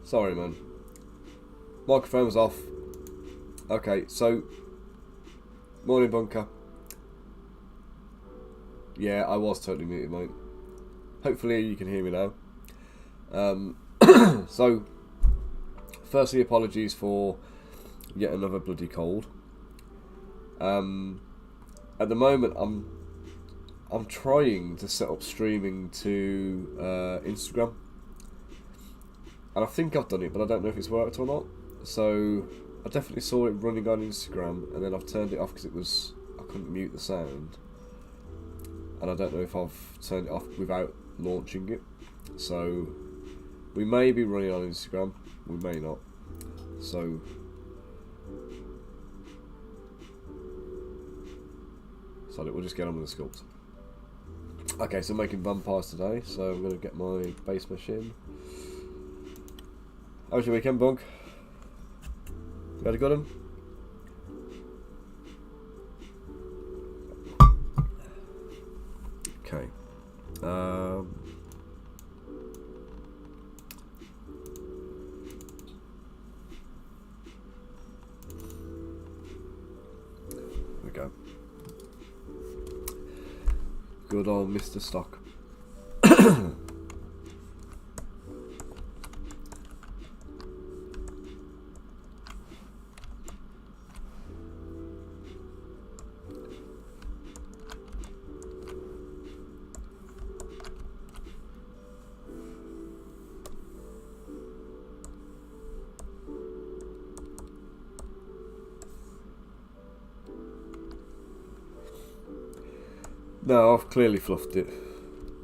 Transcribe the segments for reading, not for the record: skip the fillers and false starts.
Sorry, man. Microphone was off. Okay, so morning, bunker. Yeah, I was totally muted, mate. Hopefully you can hear me now. So, firstly, apologies for yet another bloody cold. At the moment, I'm trying to set up streaming to Instagram, and I think I've done it, but I don't know if it's worked or not. So I definitely saw it running on Instagram, and then I've turned it off because I couldn't mute the sound, and I don't know if I've turned it off without launching it. So we may be running on Instagram, we may not. So we'll just get on with the sculpt. Okay, so making vampires today, so I'm going to get my base machine. How was your weekend, Bunk? You had a good one? Okay. Good old Mr. Stock. No, I've clearly fluffed it.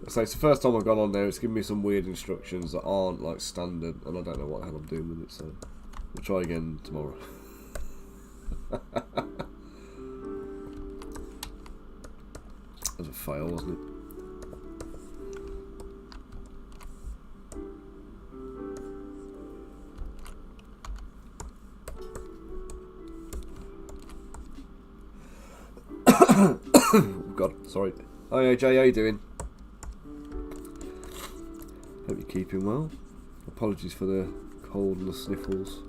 So it's the first time I've gone on there. It's giving me some weird instructions that aren't like standard, and I don't know what the hell I'm doing with it. So we'll try again tomorrow. That was a fail, wasn't it? Oh God, sorry. Hi AJ, how you doing? Hope you're keeping well. Apologies for the cold and the sniffles.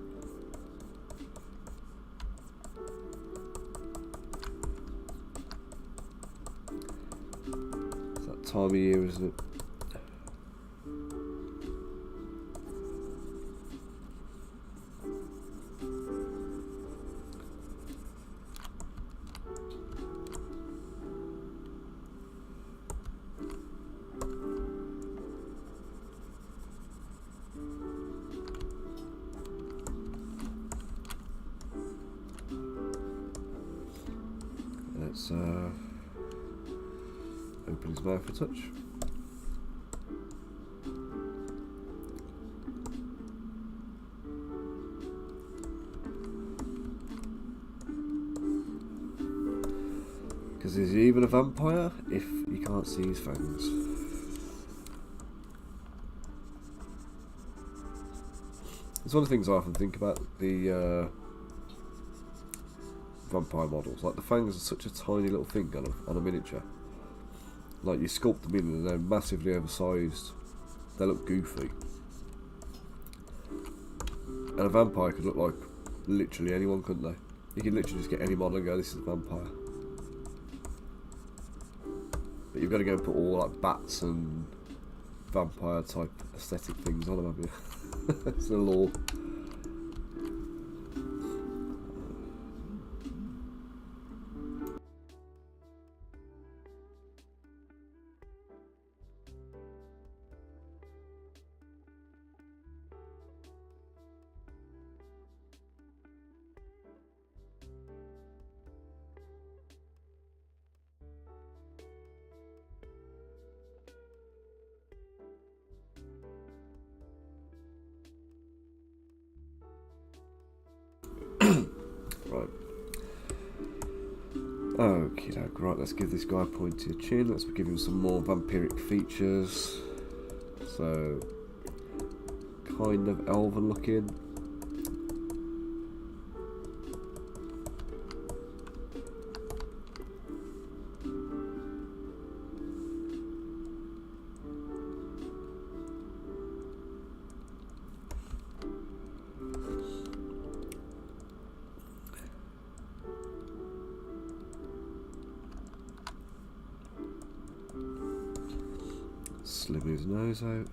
It's that time of year, isn't it? Let's open his mouth a touch. Because is he even a vampire if you can't see his fangs? It's one of the things I often think about the vampire models. Like the fangs are such a tiny little thing on a miniature. Like you sculpt them in and they're massively oversized. They look goofy. And a vampire could look like literally anyone, couldn't they? You could literally just get any model and go, this is a vampire. But you've got to go and put all like bats and vampire type aesthetic things on them, haven't you? It's the law. Right. Okie doke. Right, let's give this guy a pointier chin. Let's give him some more vampiric features. So, kind of elven looking. Slim his nose out.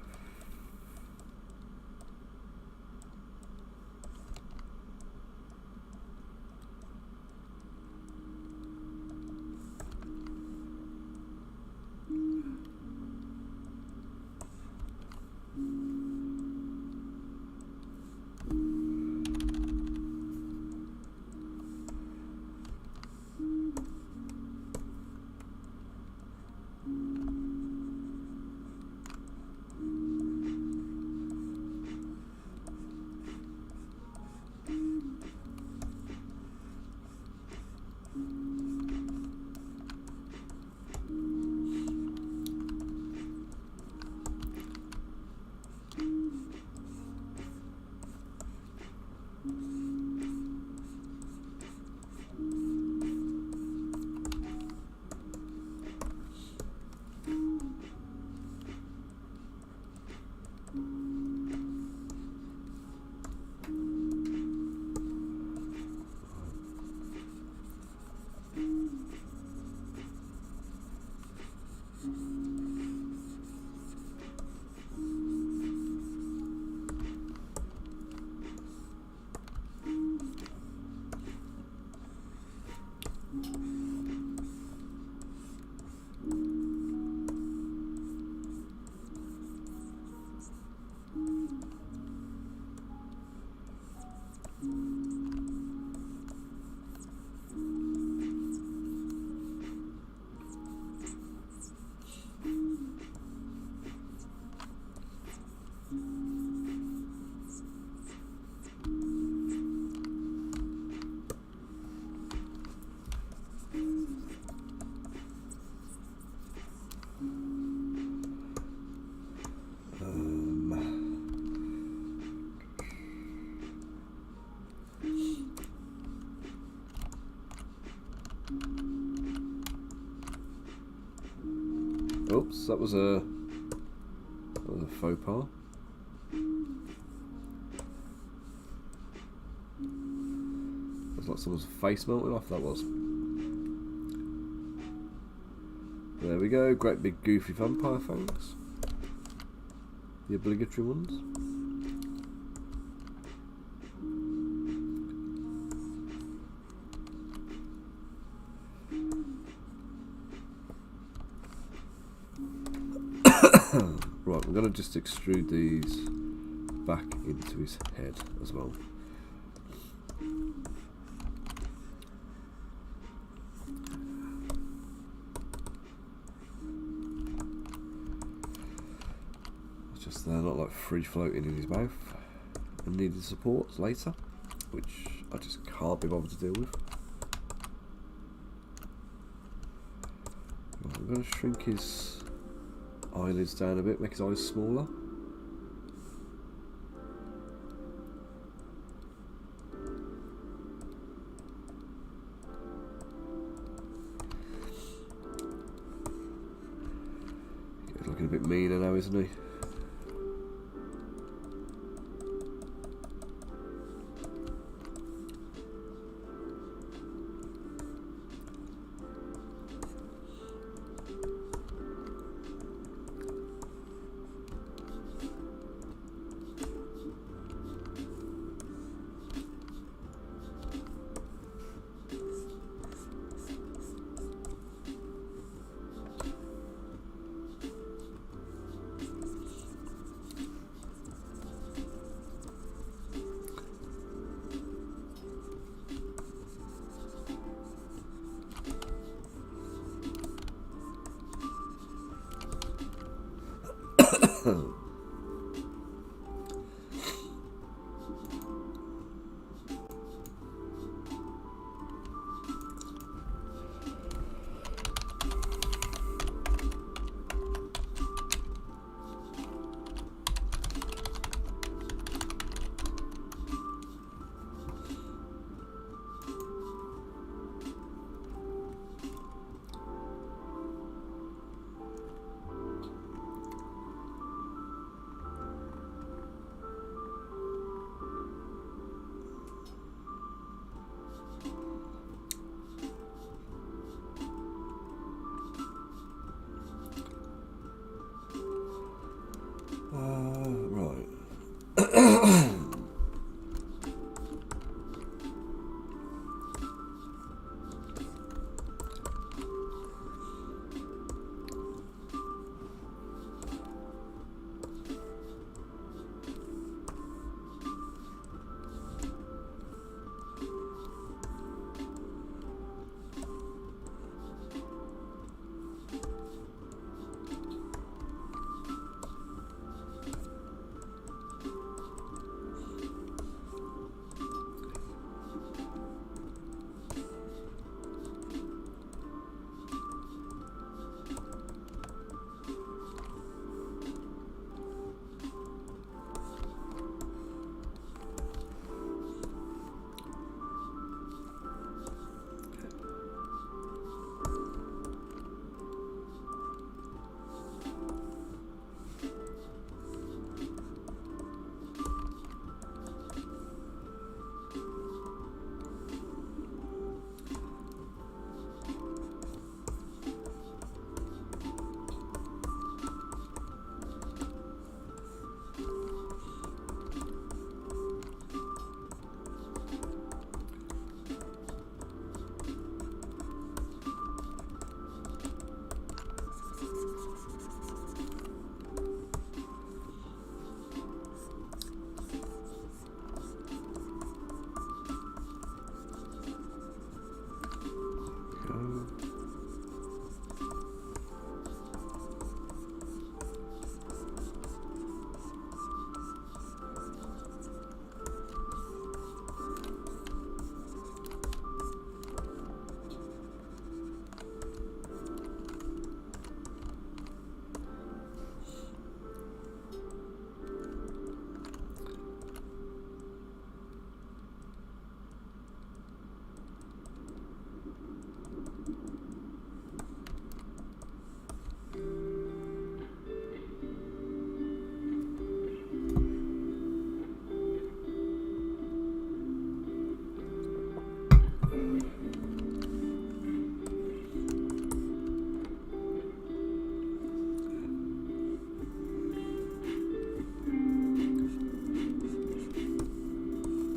Oops, that was a faux pas. Looks like someone's face melted off, that was. There we go, great big goofy vampire fangs. The obligatory ones. Right, we're going to just extrude these back into his head as well. Just they're not like free floating in his mouth and needed support later, which I just can't be bothered to deal with. Right, I'm going to shrink his eyelids down a bit, make his eyes smaller. He's looking a bit meaner now, isn't he?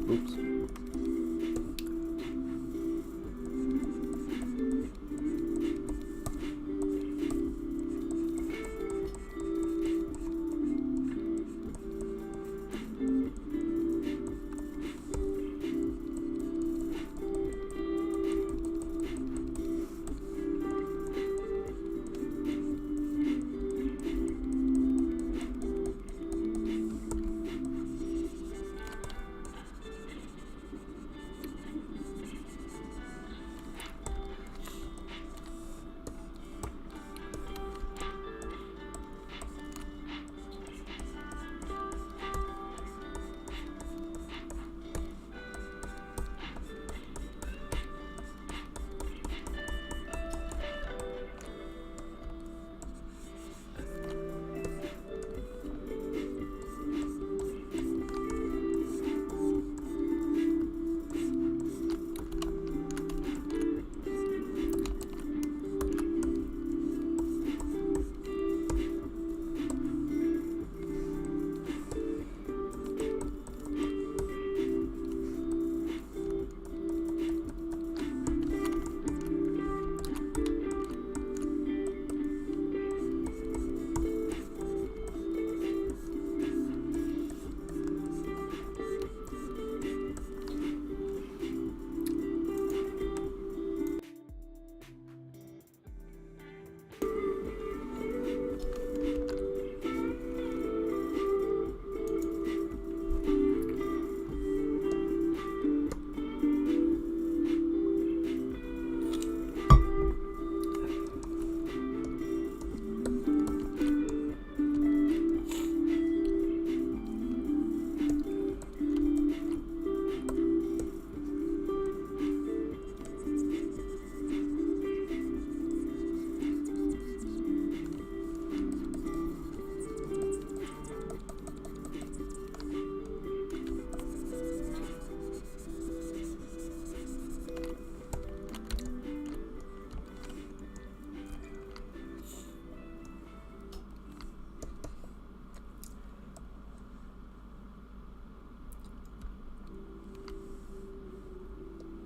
Oops.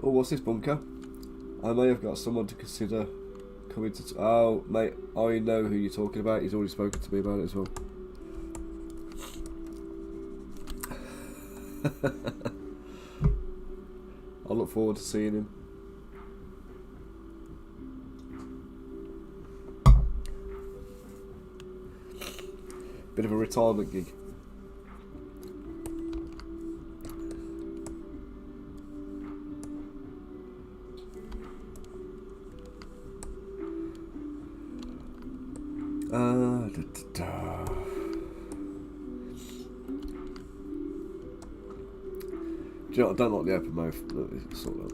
Oh, what's this bunker? I may have got someone to consider coming to... Oh, mate, I know who you're talking about. He's already spoken to me about it as well. I look forward to seeing him. Bit of a retirement gig. Do you know, I don't like the open mouth. Sort of.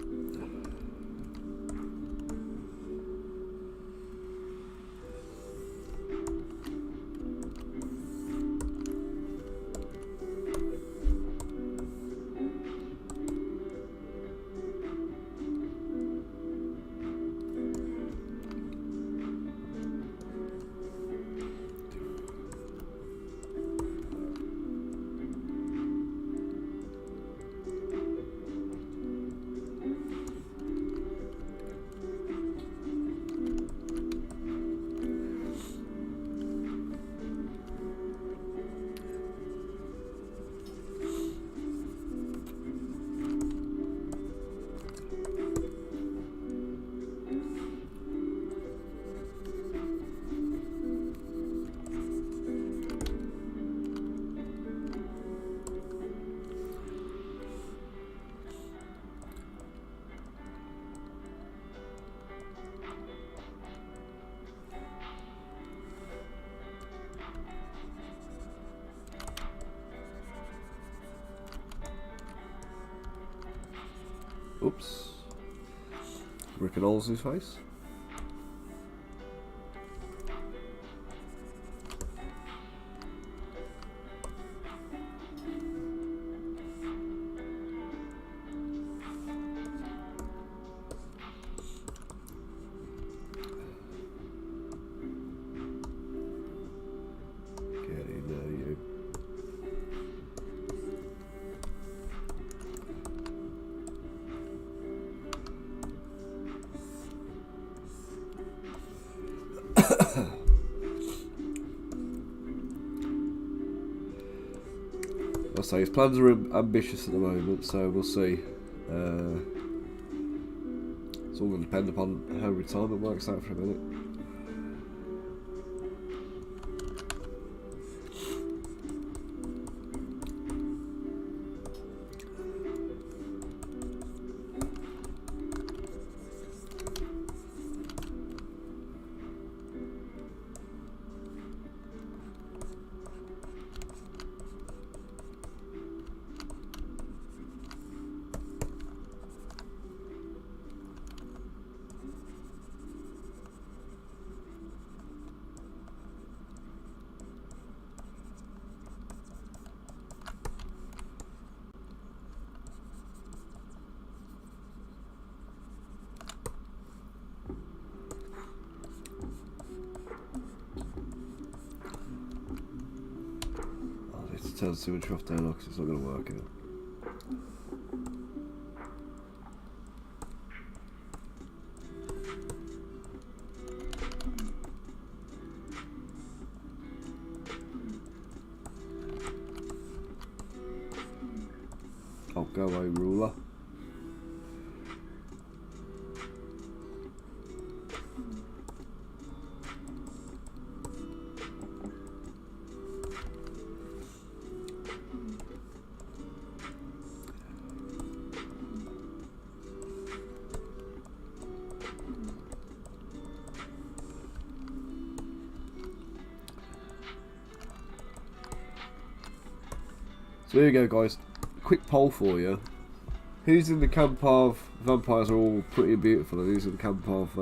Oops. Ripping holes in his face. Get in there, you. say, his plans are ambitious at the moment, so we'll see. It's all going to depend upon how retirement works out for a minute. Turn the symmetry off down because it's not going to work out. Oh, go away, ruler. So there you go, guys. Quick poll for you. Who's in the camp of vampires are all pretty and beautiful, and who's in the camp of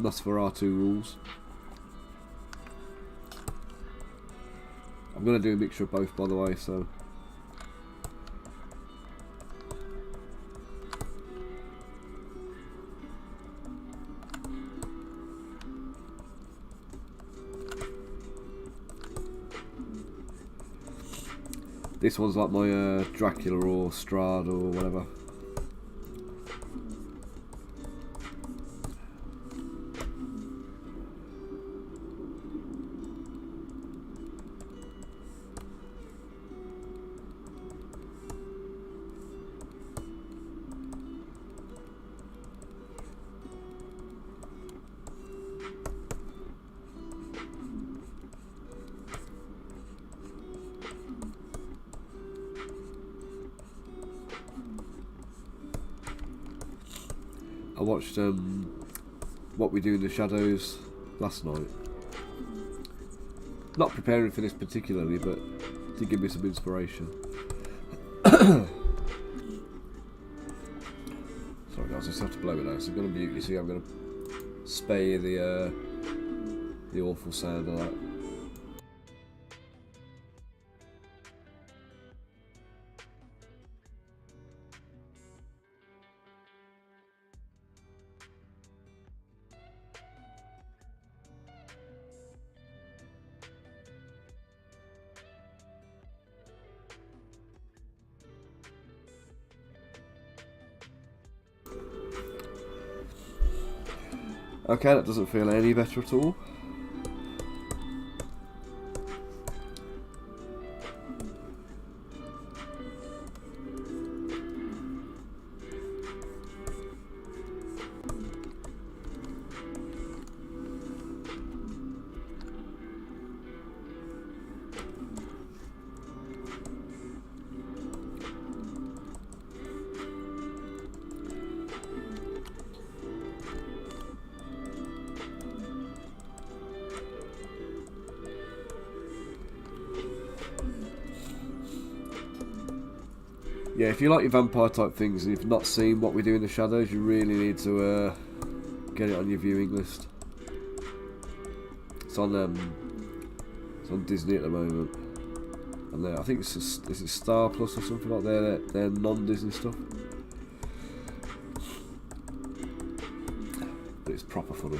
Nosferatu rules? I'm going to do a mixture of both, by the way, so... This one's like my Dracula or Strahd or whatever. I watched What We Do in the Shadows last night. Not preparing for this particularly, but to give me some inspiration. Sorry guys, I just have to blow it out. So I'm going to mute you. See, I'm going to spare the awful sound of that. Okay, that doesn't feel any better at all. Yeah, if you like your vampire type things and you've not seen What We Do in the Shadows, you really need to get it on your viewing list. It's on Disney at the moment, and I think it's is it Star Plus or something like that. They're non-Disney stuff, but it's proper funny.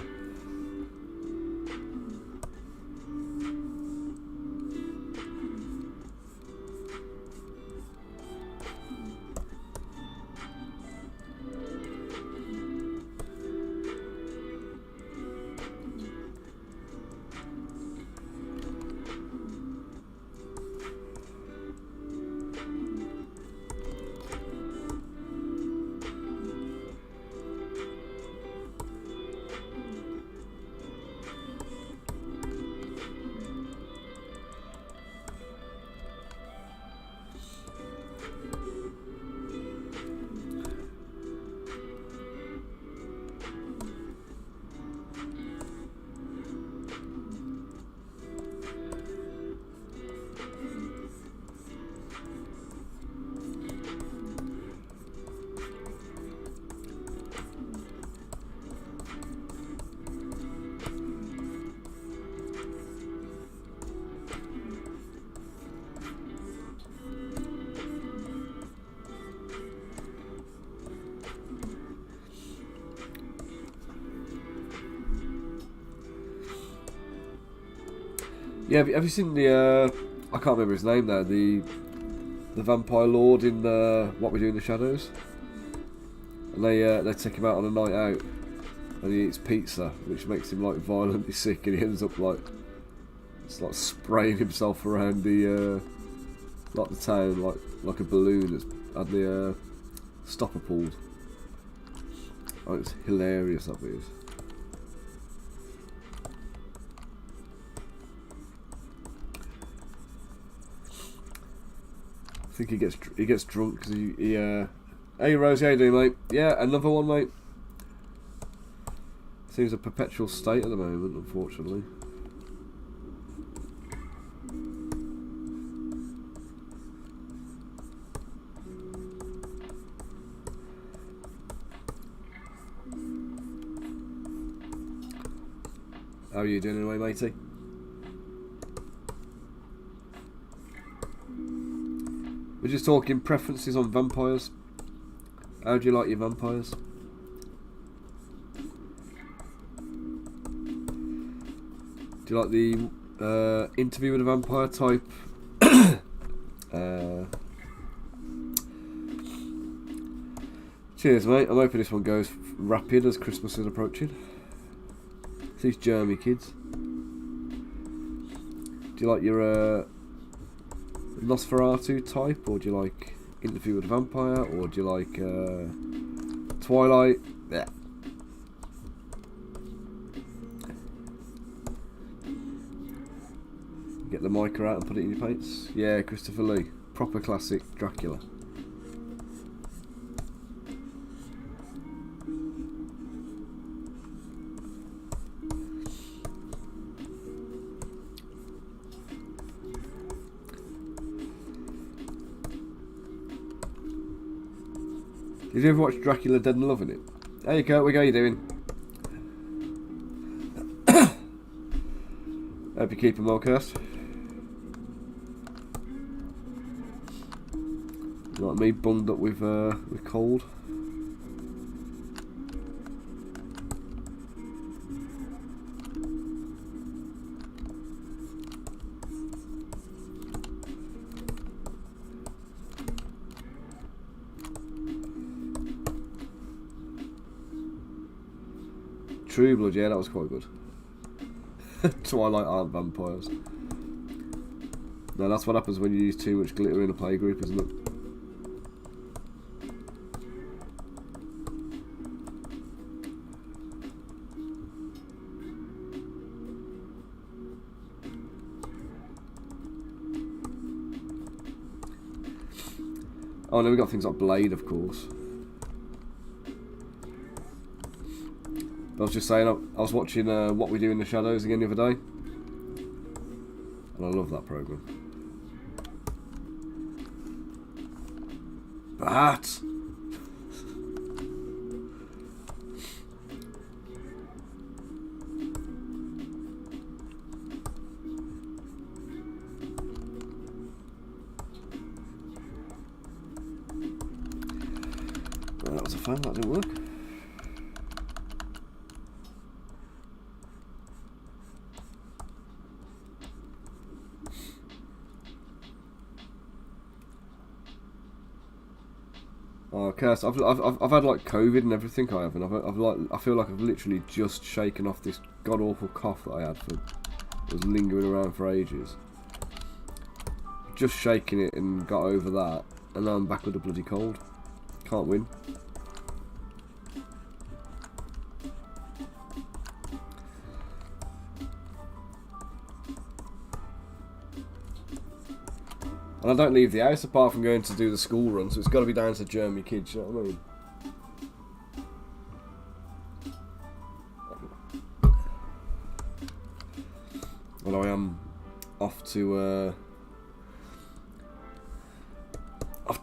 Yeah, have you seen the? I can't remember his name now. The vampire lord in What We Do in the Shadows, and they take him out on a night out, and he eats pizza, which makes him like violently sick, and he ends up like spraying himself around the like the town like a balloon that's had the stopper pulled. Oh, it's hilarious, that is. I think he gets drunk because he hey Rosie, how you doing, mate? Yeah, another one, mate. Seems a perpetual state at the moment, unfortunately. How are you doing anyway, matey? We're just talking preferences on vampires. How do you like your vampires? Do you like the interview with a vampire type? Cheers, mate. I'm hoping this one goes rapid as Christmas is approaching. These germy kids. Do you like your Nosferatu type, or do you like Interview with a Vampire, or do you like Twilight? Yeah. Get the mica out and put it in your paints. Yeah, Christopher Lee, proper classic Dracula. Did you ever watch Dracula Dead and Loving It? There you go, how you doing? Hope you keep them well, Kirst. Like me, bunged up with cold. True Blood, yeah, that was quite good. Twilight aren't vampires. No, that's what happens when you use too much glitter in a playgroup, isn't it? Oh no, we got things like Blade, of course. I was just saying, I was watching What We Do in the Shadows again the other day, and I love that programme. But well, that was a fan, that didn't work. Oh, Kirst, I've had like COVID and everything. I have, and I feel like I've literally just shaken off this god awful cough that I had that was lingering around for ages. Just shaking it and got over that, and now I'm back with a bloody cold. Can't win. And I don't leave the house apart from going to do the school run, so it's got to be down to Germany kids, you know what I mean? Well, I am off to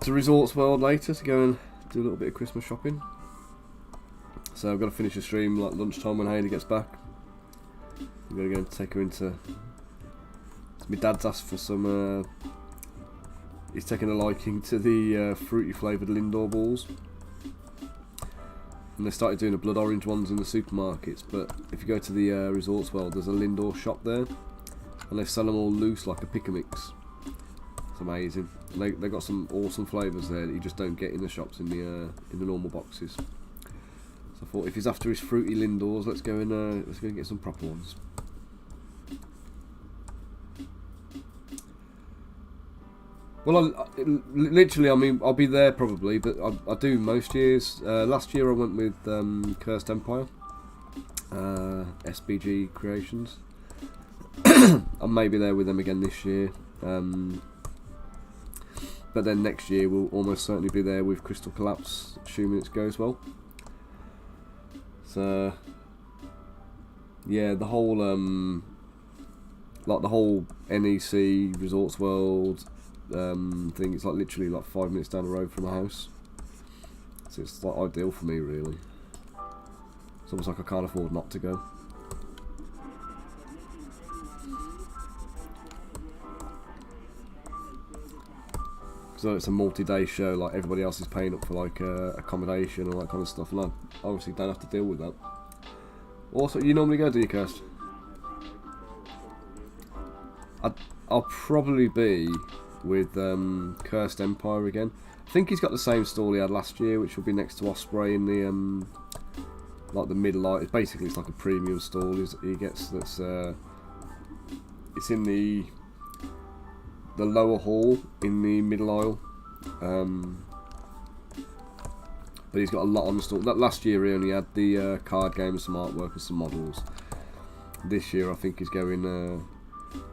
Resorts World later to go and do a little bit of Christmas shopping. So I've got to finish the stream like lunchtime when Hayley gets back. I'm going to go and take her into... My dad's asked for some... He's taken a liking to the fruity flavoured Lindor balls. And they started doing the blood orange ones in the supermarkets, but if you go to the Resorts World, there's a Lindor shop there. and they sell them all loose like a pick a mix. It's amazing. They got some awesome flavours there that you just don't get in the shops in the normal boxes. So I thought if he's after his fruity Lindors, let's go and get some proper ones. Well, literally, I mean, I'll be there probably, but I do most years. Last year I went with Cursed Empire, SBG Creations. I may be there with them again this year. But then next year we'll almost certainly be there with Crystal Collapse, assuming it goes well. So, yeah, the whole like the whole NEC Resorts World thing. It's like literally like 5 minutes down the road from my house, so it's like ideal for me really. It's almost like I can't afford not to go. So it's a multi-day show, like everybody else is paying up for like accommodation and all that kind of stuff, and I obviously don't have to deal with that. Also, you normally go, do you, Kirst? I'll probably be with Cursed Empire again. I think he's got the same stall he had last year, which will be next to Osprey in the like the middle light. It's basically it's like a premium stall he gets. That's it's in the lower hall in the middle aisle. But he's got a lot on the stall. That last year he only had the card games, some artwork and some models. This year I think he's going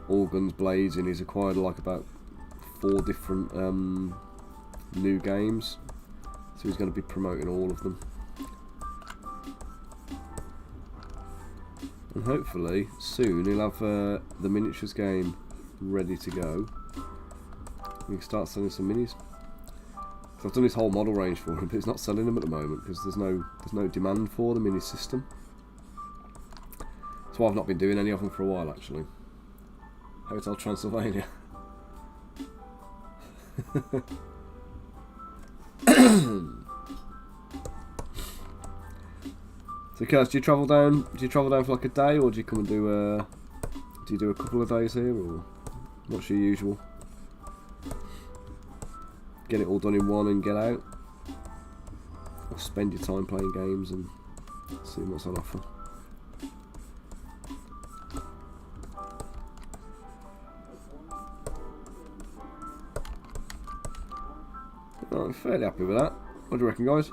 all guns blazing. He's acquired like about 4 different new games, so he's going to be promoting all of them, and hopefully soon he'll have the miniatures game ready to go. We can start selling some minis. So I've done this whole model range for him, but he's not selling them at the moment because there's no demand for them in his system. That's why I've not been doing any of them for a while actually. Hotel Transylvania. So, Kurt, do you travel down? Do you travel down for like a day, or do you come and do you do a couple of days here, or what's your usual? Get it all done in one and get out, or spend your time playing games and seeing what's on offer? Oh, I'm fairly happy with that. What do you reckon, guys?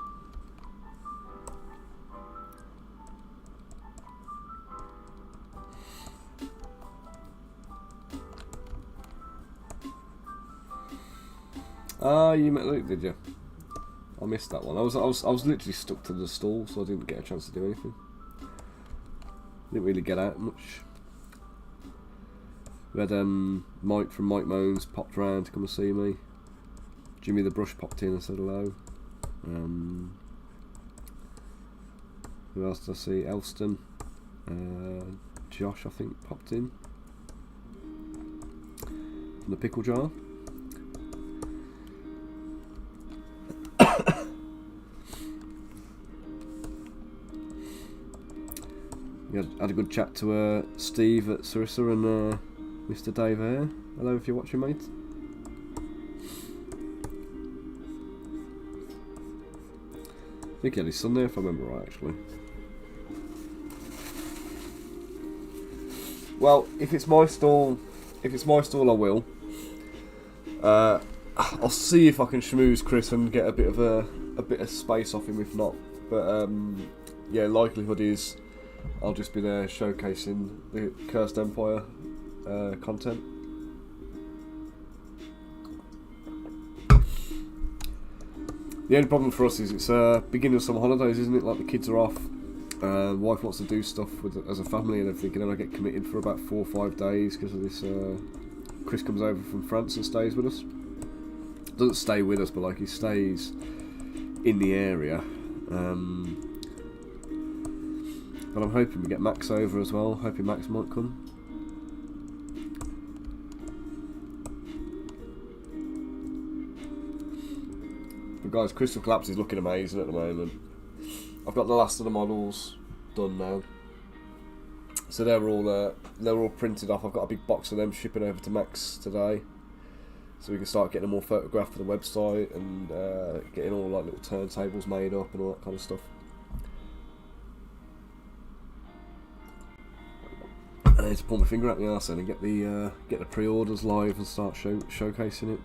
Ah, you met Luke, did you? I missed that one. I was literally stuck to the stall, so I didn't get a chance to do anything. Didn't really get out much. We had Mike from Mike Moans popped round to come and see me. Jimmy the Brush popped in and said hello. Who else did I see? Elston. Josh, I think, popped in. From the pickle jar. Had a good chat to Steve at Sarissa and Mr. Dave here. Hello if you're watching, mate. I think he had his son there, if I remember right, actually. Well, if it's my stall, I will. I'll see if I can schmooze Chris and get a bit of space off him. If not, but yeah, likelihood is I'll just be there showcasing the Cursed Empire content. The only problem for us is it's beginning of summer holidays, isn't it? Like the kids are off, wife wants to do stuff as a family and everything, and then I get committed for about 4 or 5 days because of this. Chris comes over from France and stays with us. Doesn't stay with us, but like he stays in the area. But I'm hoping we get Max over as well. Hoping Max might come. But guys, Crystal Collapse is looking amazing at the moment. I've got the last of the models done now. So they're all printed off. I've got a big box of them shipping over to Max today, so we can start getting them all photographed for the website and getting all like little turntables made up and all that kind of stuff. I need to pull my finger out the arse and get the pre-orders live and start showcasing it.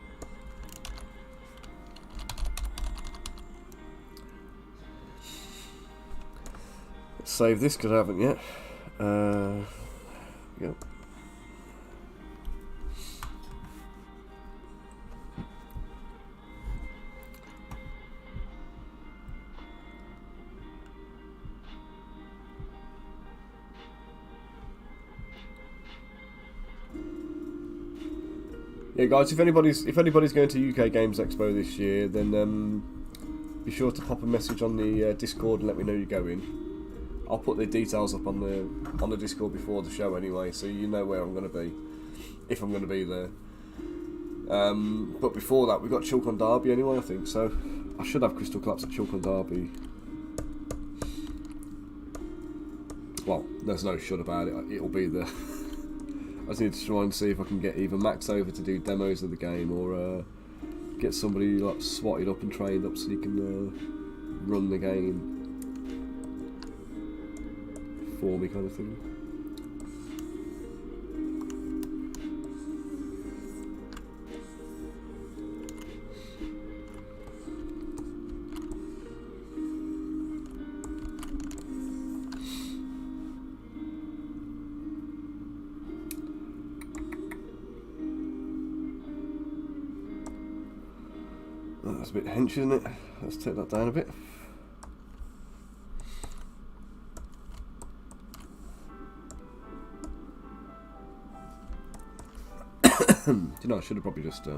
Let's save this because I haven't yet. Yep. Yeah, guys, if anybody's going to UK Games Expo this year, then be sure to pop a message on the Discord and let me know you're going. I'll put the details up on the Discord before the show anyway, so you know where I'm going to be, if I'm going to be there. But before that, we've got Chilcon Derby anyway, I think, so I should have Crystal Collapse at Chilcon Derby. Well, there's no should about it, it'll be there. I just need to try and see if I can get either Max over to do demos of the game, or get somebody like swatted up and trained up so he can run the game for me, kind of thing. That's a bit hench, isn't it? Let's take that down a bit. Do you know, I should have probably just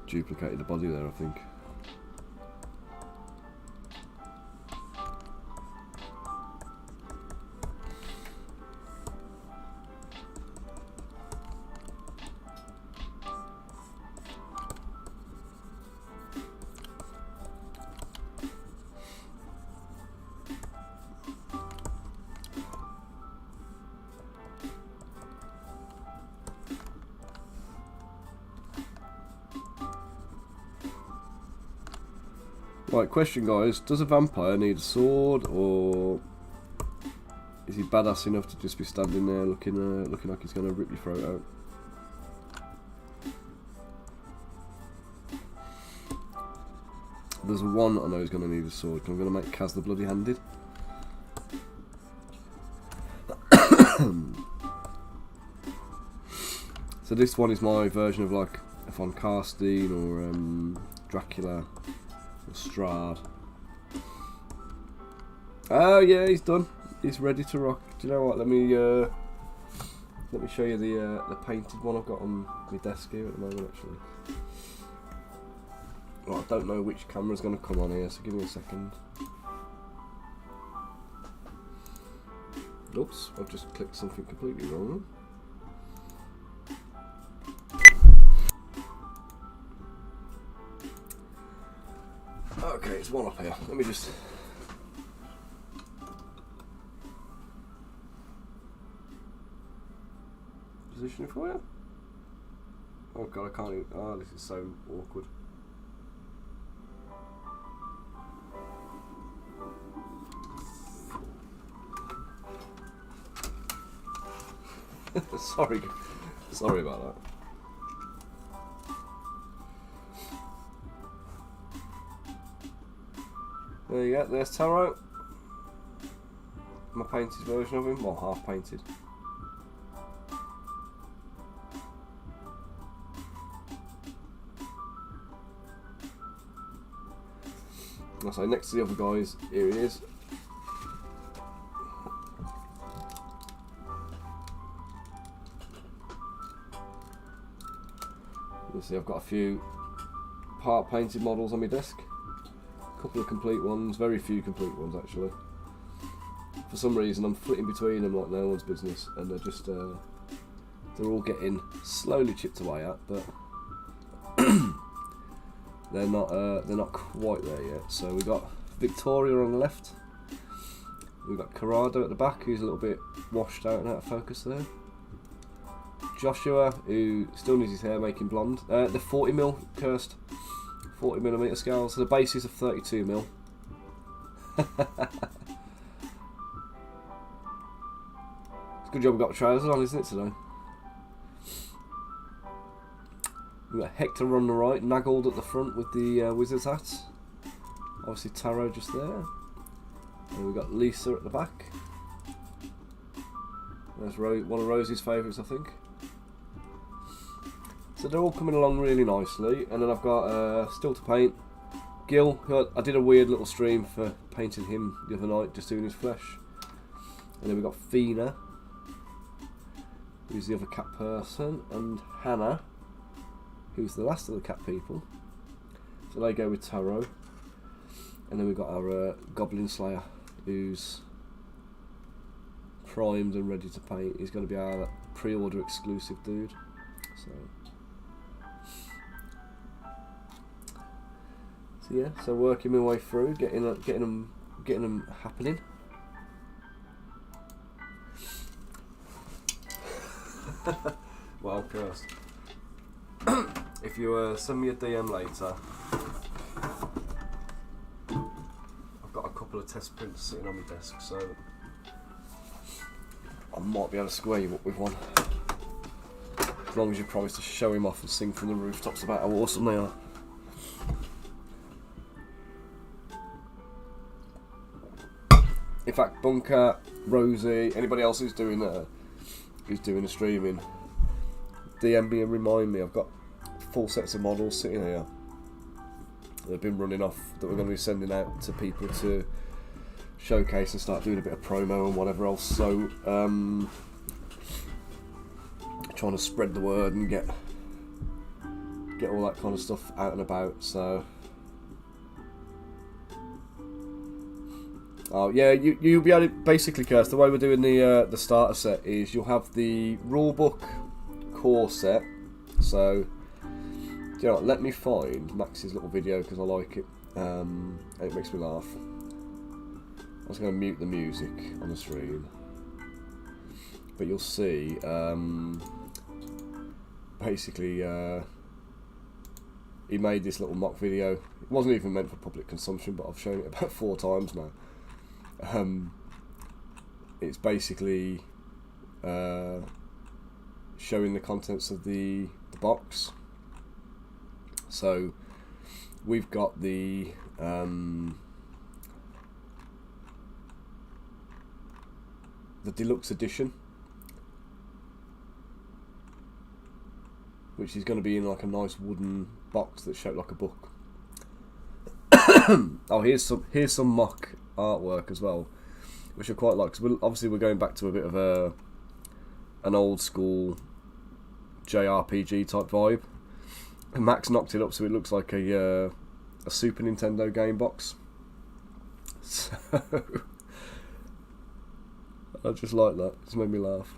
duplicated the body there, I think. Right, question guys, does a vampire need a sword, or is he badass enough to just be standing there looking like he's going to rip your throat out? There's one I know he's going to need a sword, I'm going to make Kaz the Bloody Handed. So this one is my version of like a Von Karstein or Dracula. Strad. Oh yeah, he's done. He's ready to rock. Do you know what? Let me show you the painted one I've got on my desk here at the moment. Actually, well, I don't know which camera's going to come on here, so give me a second. Oops, I've just clicked something completely wrong. Okay, it's one up here. Let me just... position it for you. Oh god, I can't even... Oh, this is so awkward. Sorry about that. There you go, there's Taro. My painted version of him, well, half painted. So next to the other guys, here he is. You see I've got a few part painted models on my desk. Couple of complete ones, very few complete ones actually. For some reason I'm flitting between them like no one's business, and they're just they're all getting slowly chipped away at, but they're not quite there yet. So we got Victoria on the left, We've got Corrado at the back, who's a little bit washed out and out of focus there. Joshua, who still needs his hair making blonde. The 40mm cursed, 40mm scale. So the base is a 32mm. It's a good job we've got trousers on, isn't it, today? We've got Hector on the right, Naggled at the front with the wizard's hat. Obviously Taro just there. And we've got Lisa at the back. There's one of Rosie's favourites, I think. So they're all coming along really nicely. And then I've got still to paint Gil, who I did a weird little stream for painting him the other night, just doing his flesh. And then we've got Fina, who's the other cat person, and Hannah, who's the last of the cat people. So they go with Taro. And then we've got our Goblin Slayer, who's primed and ready to paint. He's going to be our pre-order exclusive dude. So yeah, so working my way through, getting them happening. Well, cursed. If you send me a DM later, I've got a couple of test prints sitting on my desk, so I might be able to square you up with one. As long as you promise to show him off and sing from the rooftops about how awesome they are. In fact, Bunker, Rosie, anybody else who's doing the streaming, DM me and remind me. I've got full sets of models sitting here that have been running off that we're going to be sending out to people to showcase and start doing a bit of promo and whatever else. So trying to spread the word and get all that kind of stuff out and about. So oh yeah, you'll be able to basically, Kirst, the way we're doing the starter set is you'll have the rulebook core set. So you know what, let me find Max's little video because I like it. It makes me laugh. I was going to mute the music on the stream, but you'll see. Basically, he made this little mock video. It wasn't even meant for public consumption, but I've shown it about 4 times now. It's basically showing the contents of the box. So we've got the deluxe edition, which is going to be in like a nice wooden box that's shaped like a book. Oh, here's some mock artwork as well, which I quite like, because obviously we're going back to a bit of an old school JRPG type vibe, and Max knocked it up so it looks like a Super Nintendo game box. So I just like that. It's made me laugh.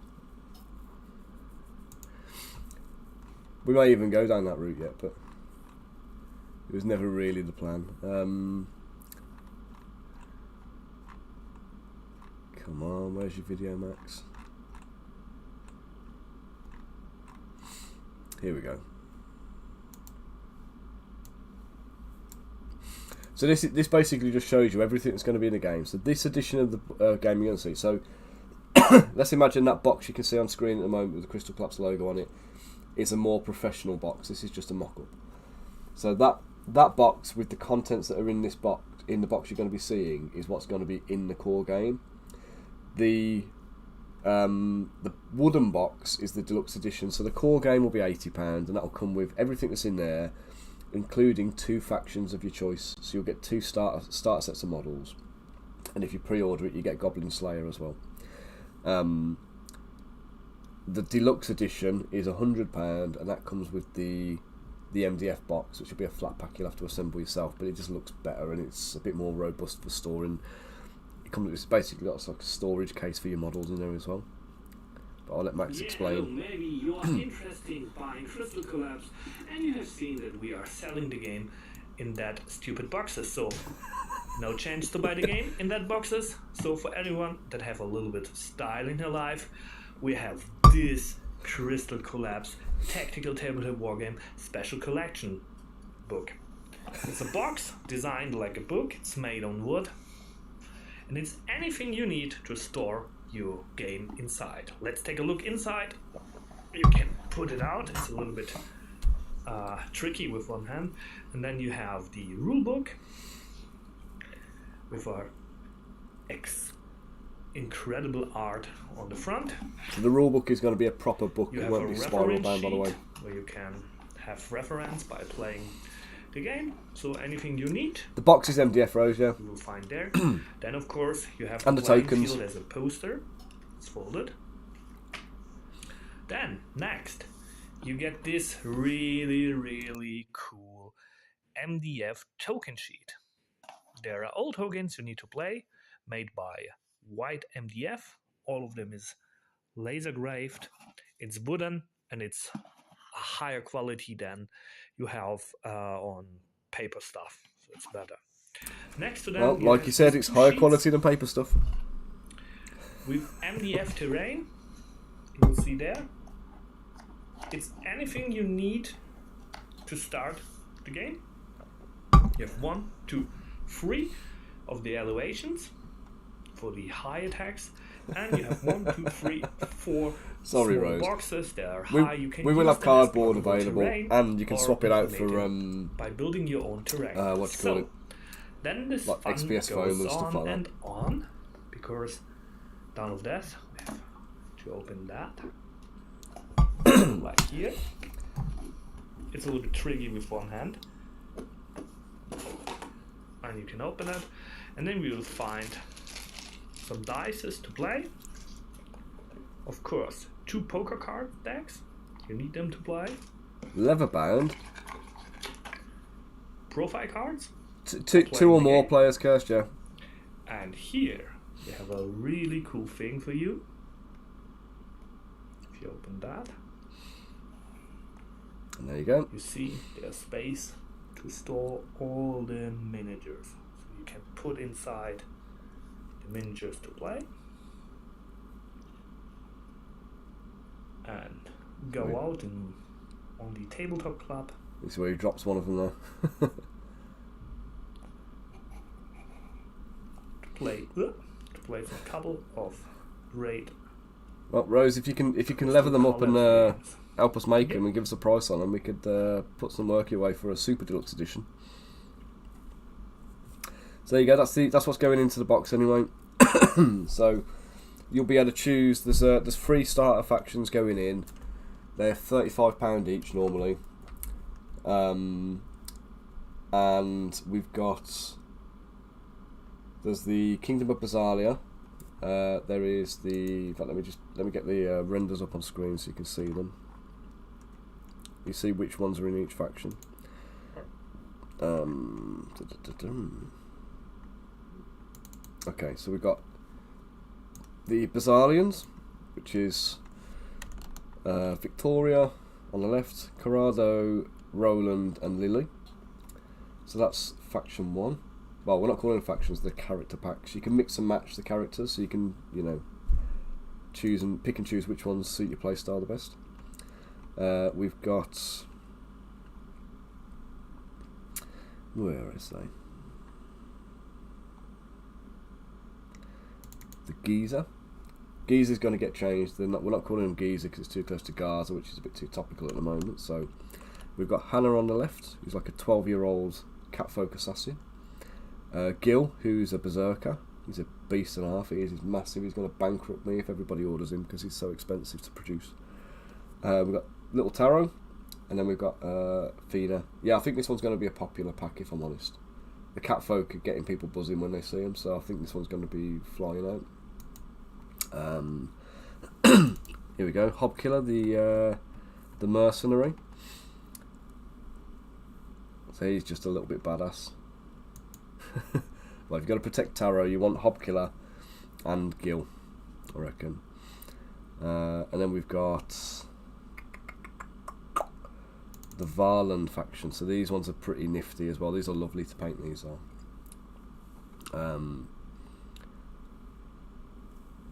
We may even go down that route yet, but it was never really the plan. Come on, where's your video, Max? Here we go. So this basically just shows you everything that's going to be in the game. So this edition of the game you're going to see. So let's imagine that box you can see on screen at the moment with the Crystal Collapse logo on it is a more professional box. This is just a mock-up. So that box with the contents that are in this box, in the box you're going to be seeing, is what's going to be in the core game. The wooden box is the deluxe edition. So the core game will be £80, and that'll come with everything that's in there, including 2 factions of your choice. So you'll get 2 starter sets of models, and if you pre-order it, you get Goblin Slayer as well. The deluxe edition is £100, and that comes with the MDF box, which will be a flat pack you'll have to assemble yourself, but it just looks better and it's a bit more robust for storing. It's basically got like a storage case for your models in there as well. But I'll let Max explain. Maybe you are interested in buying Crystal Collapse and you have seen that we are selling the game, in that stupid boxes. So no chance to buy the game in that boxes. So for anyone that have a little bit of style in her life, we have this Crystal Collapse Tactical Tabletop Wargame Special Collection book. It's a box designed like a book. It's made on wood, and it's anything you need to store your game inside. Let's take a look inside. You can put it out. It's a little bit tricky with one hand. And then you have the rule book with our incredible art on the front. So the rule book is going to be a proper book. You It have won't a be spiral reference bound, by the way. sheet where you can have reference by playing the game. So anything you need, The box is MDF Rose, yeah. you will find there. Then of course you have And the playing tokens. field as a poster. It's folded. Then next you get this really cool MDF token sheet. There are all tokens you need to play, made by white MDF. All of them is laser graved. It's wooden, and it's a higher quality than you have on paper stuff. So it's better. Next to that, Well, like you said, it's higher quality than paper stuff. With MDF terrain, you will see there. It's anything you need to start the game. You have 1, 2, 3 of the elevations for the high attacks, and you have 1, 2, 3, 4 Sorry, small Rose. boxes that are high. You can We will use have them as cardboard part of available, terrain and you can or swap it out for implement by building your own terrain. what do you call it? Then this Like fun XPS foam goes and stuff on like that. and on, because down of that we have to open that like here. It's a little bit tricky with one hand, and you can open it, and then we will find some dice to play. Of course, 2 poker card decks. You need them to play. Leather bound. Profile cards. Two or the more game. players cursed, yeah. And here we have a really cool thing for you. If you open that, And there you go. you see there's space to store all the miniatures. So you can put inside the miniatures to play. And go out on the tabletop club. This is where he drops one of them there. to play some couple of great Well, Rose, if you can lever them up and games. help us make them and give us a price on them, we could put some work away for a super deluxe edition. So there you go. That's what's going into the box anyway. So you'll be able to choose. There's 3 starter factions going in. They're £35 each normally. And we've got. There's the Kingdom of Basalia. There is the. In fact, let me get the renders up on screen so you can see them. You see which ones are in each faction. Okay, so we've got the Basalians, which is Victoria on the left, Corrado, Roland, and Lily. So that's faction 1. Well, we're not calling them factions; they're character packs. You can mix and match the characters, so you can, choose and pick and choose which ones suit your playstyle the best. We've got. Where is they? The Giza. Giza's going to get changed. We're not calling him Giza because it's too close to Gaza, which is a bit too topical at the moment. So we've got Hannah on the left, who's like a 12-year-old catfolk assassin. Gil, who's a berserker. He's a beast and a half. He's massive. He's going to bankrupt me if everybody orders him because he's so expensive to produce. We've got Little Taro, and then we've got Fina. Yeah, I think this one's going to be a popular pack, if I'm honest. The catfolk are getting people buzzing when they see him, so I think this one's going to be flying out. Here we go. Hobkiller, the mercenary. So he's just a little bit badass. Well, if you've got to protect Taro, you want Hobkiller and Gil, I reckon. And then we've got the Varland faction. So these ones are pretty nifty as well. These are lovely to paint. These are.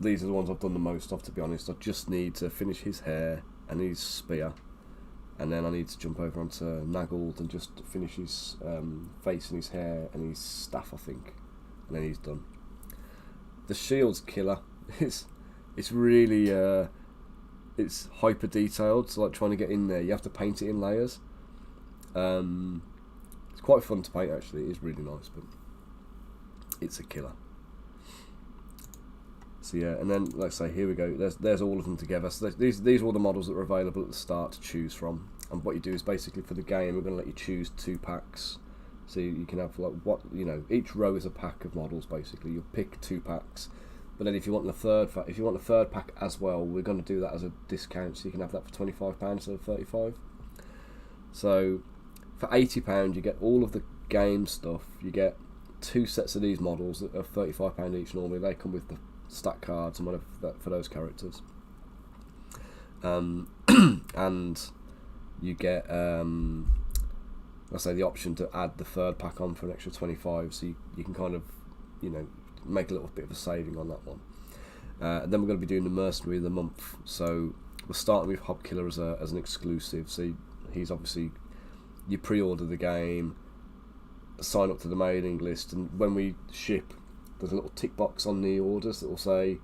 These are the ones I've done the most of, to be honest. I just need to finish his hair and his spear, and then I need to jump over onto Naggled and just finish his face and his hair and his staff, I think, and then he's done. The shield's killer. It's really it's hyper detailed, so like trying to get in there, you have to paint it in layers. It's quite fun to paint actually. It is really nice, but it's a killer. So yeah, and then like I say, here we go. There's all of them together. So these are all the models that are available at the start to choose from. And what you do is basically for the game, we're going to let you choose 2 packs. So you can have like each row is a pack of models basically. You'll pick 2 packs, but then if you want the third pack as well, we're going to do that as a discount. So you can have that for £25 instead of £35. So for £80, you get all of the game stuff. You get 2 sets of these models that are £35 each normally. They come with the stat cards and whatever for those characters, and you get I say the option to add the third pack on for an extra 25, so you can kind of make a little bit of a saving on that one. And then we're going to be doing the Mercenary of the Month, so we're starting with Hobkiller as an exclusive. So he's obviously, you pre-order the game, sign up to the mailing list, and when we ship, there's a little tick box on the orders that will say,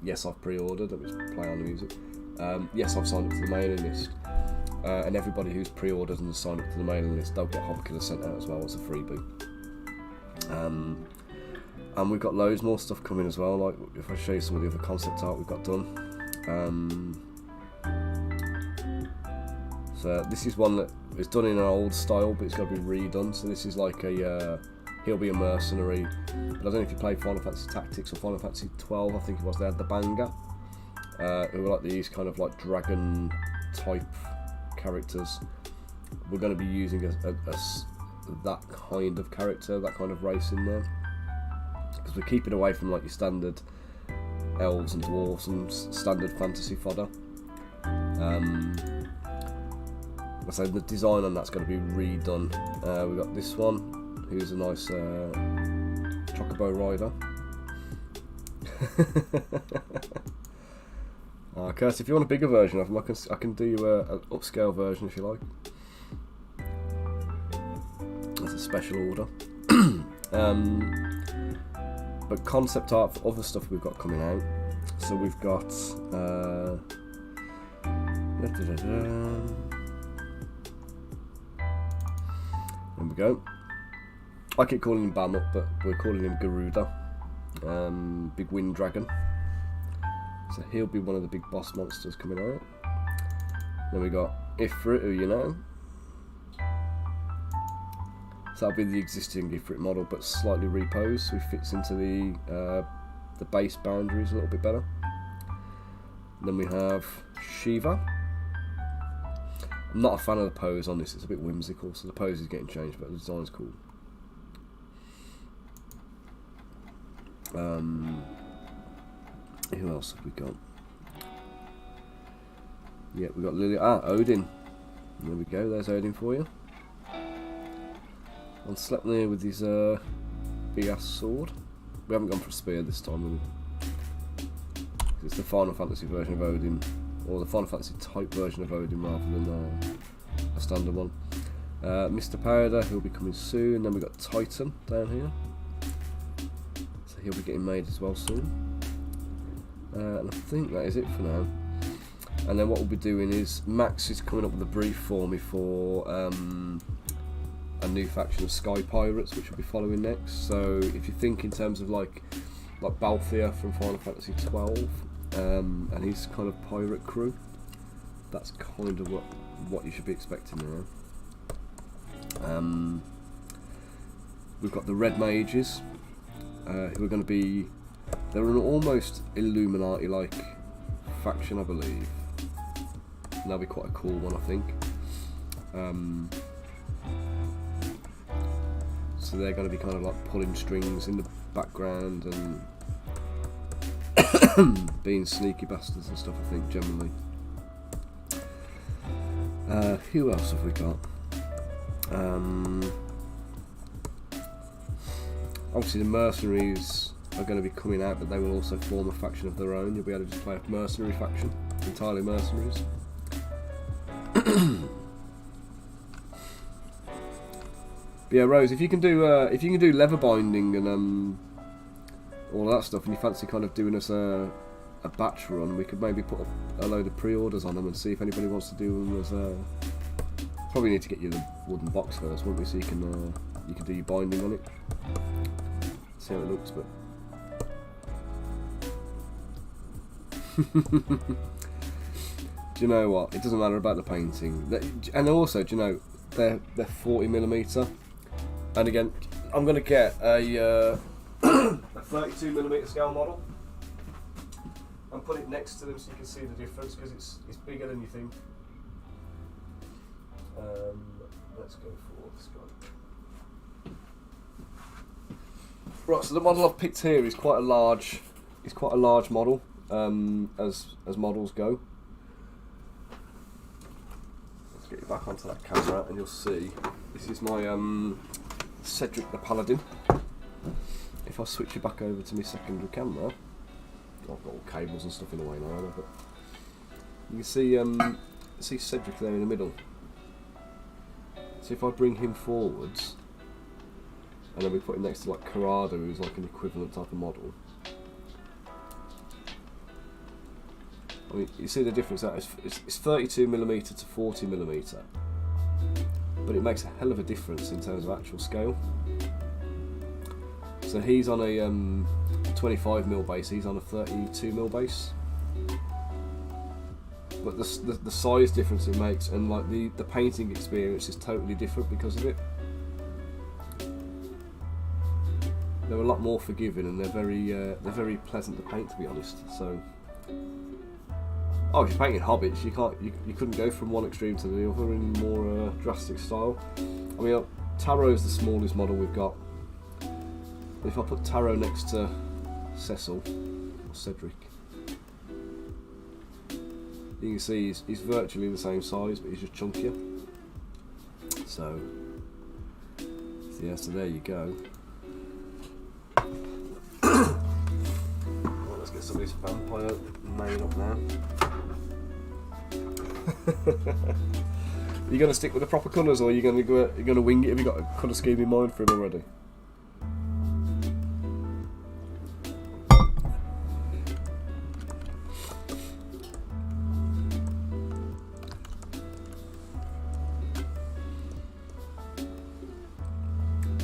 yes, I've pre-ordered. Let me just play on the music. Yes, I've signed up to the mailing list. And everybody who's pre-ordered and signed up to the mailing list, they'll get Hobkiller sent out as well as a freebie. And we've got loads more stuff coming as well. Like if I show you some of the other concept art we've got done. So this is one that is done in an old style, but it's got to be redone. So this is like he'll be a mercenary. But I don't know if you played Final Fantasy Tactics or Final Fantasy 12, I think it was. They had the Banger, who were like these kind of like dragon type characters. We're going to be using that kind of character, that kind of race in there, because we're keeping away from like your standard elves and dwarves and standard fantasy fodder. So the design on that's going to be redone. We've got this one, who's a nice chocobo rider. Kurt, if you want a bigger version of them, I can do you an upscale version if you like. That's a special order. But concept art for other stuff we've got coming out. So we've got there we go. I keep calling him Bamut, but we're calling him Garuda. Big wind dragon. So he'll be one of the big boss monsters coming out. Then we got Ifrit, who you know. So that'll be the existing Ifrit model, but slightly reposed, so he fits into the base boundaries a little bit better. Then we have Shiva. I'm not a fan of the pose on this, it's a bit whimsical, so the pose is getting changed, but the design's cool. Who else have we got? Yeah, we got Lily. Odin. There we go, there's Odin for you. On Sleipnir with his big ass sword. We haven't gone for a spear this time, it's the Final Fantasy version of Odin, or the Final Fantasy type version of Odin rather than a standard one. Mr. Powder, he'll be coming soon. Then we've got Titan down here, so he'll be getting made as well soon. And I think that is it for now. And then what we'll be doing is Max is coming up with a brief for me for a new faction of Sky Pirates, which we'll be following next. So if you think in terms of like Balthier from Final Fantasy 12 and his kind of pirate crew, that's kind of what you should be expecting now. We've got the Red Mages, who are going to be, they're an almost Illuminati-like faction, I believe. And that'll be quite a cool one, I think. So they're going to be kind of like pulling strings in the background and being sneaky bastards and stuff, I think, generally. Who else have we got? Obviously the mercenaries are going to be coming out, but they will also form a faction of their own. You'll be able to just play a mercenary faction, entirely mercenaries. But yeah, Rose, if you can do leather binding and all of that stuff, and you fancy kind of doing us a batch run, we could maybe put a load of pre-orders on them and see if anybody wants to do them as probably need to get you the wooden box first, won't we? So you can do your binding on it. See how it looks, but do you know what? It doesn't matter about the painting, and also, do you know they're 40mm, and again, I'm gonna get a 32mm scale model and put it next to them so you can see the difference, because it's bigger than you think. Let's go for this guy. Right, so the model I've picked here is quite a large model, as models go. Let's get you back onto that camera and you'll see this is my Cedric the Paladin. If I switch you back over to my secondary camera, I've got all cables and stuff in the way now, but you can see Cedric there in the middle. So if I bring him forwards, and then we put him next to like Corrado, who's like an equivalent type of model. I mean, you see the difference there? It's 32mm to 40mm, but it makes a hell of a difference in terms of actual scale. So he's on a 25mm base, he's on a 32mm base. But the size difference it makes, and like the painting experience is totally different because of it. They're a lot more forgiving, and they're very pleasant to paint, to be honest. So, if you're painting hobbits, you couldn't go from one extreme to the other in more drastic style. I mean, Taro is the smallest model we've got. If I put Taro next to Cecil or Cedric, you can see he's virtually the same size, but he's just chunkier. So yeah, so there you go. Right, let's get some of this vampire made up now. Are you going to stick with the proper colours, or are you going to wing it? Have you got a colour scheme in mind for him already?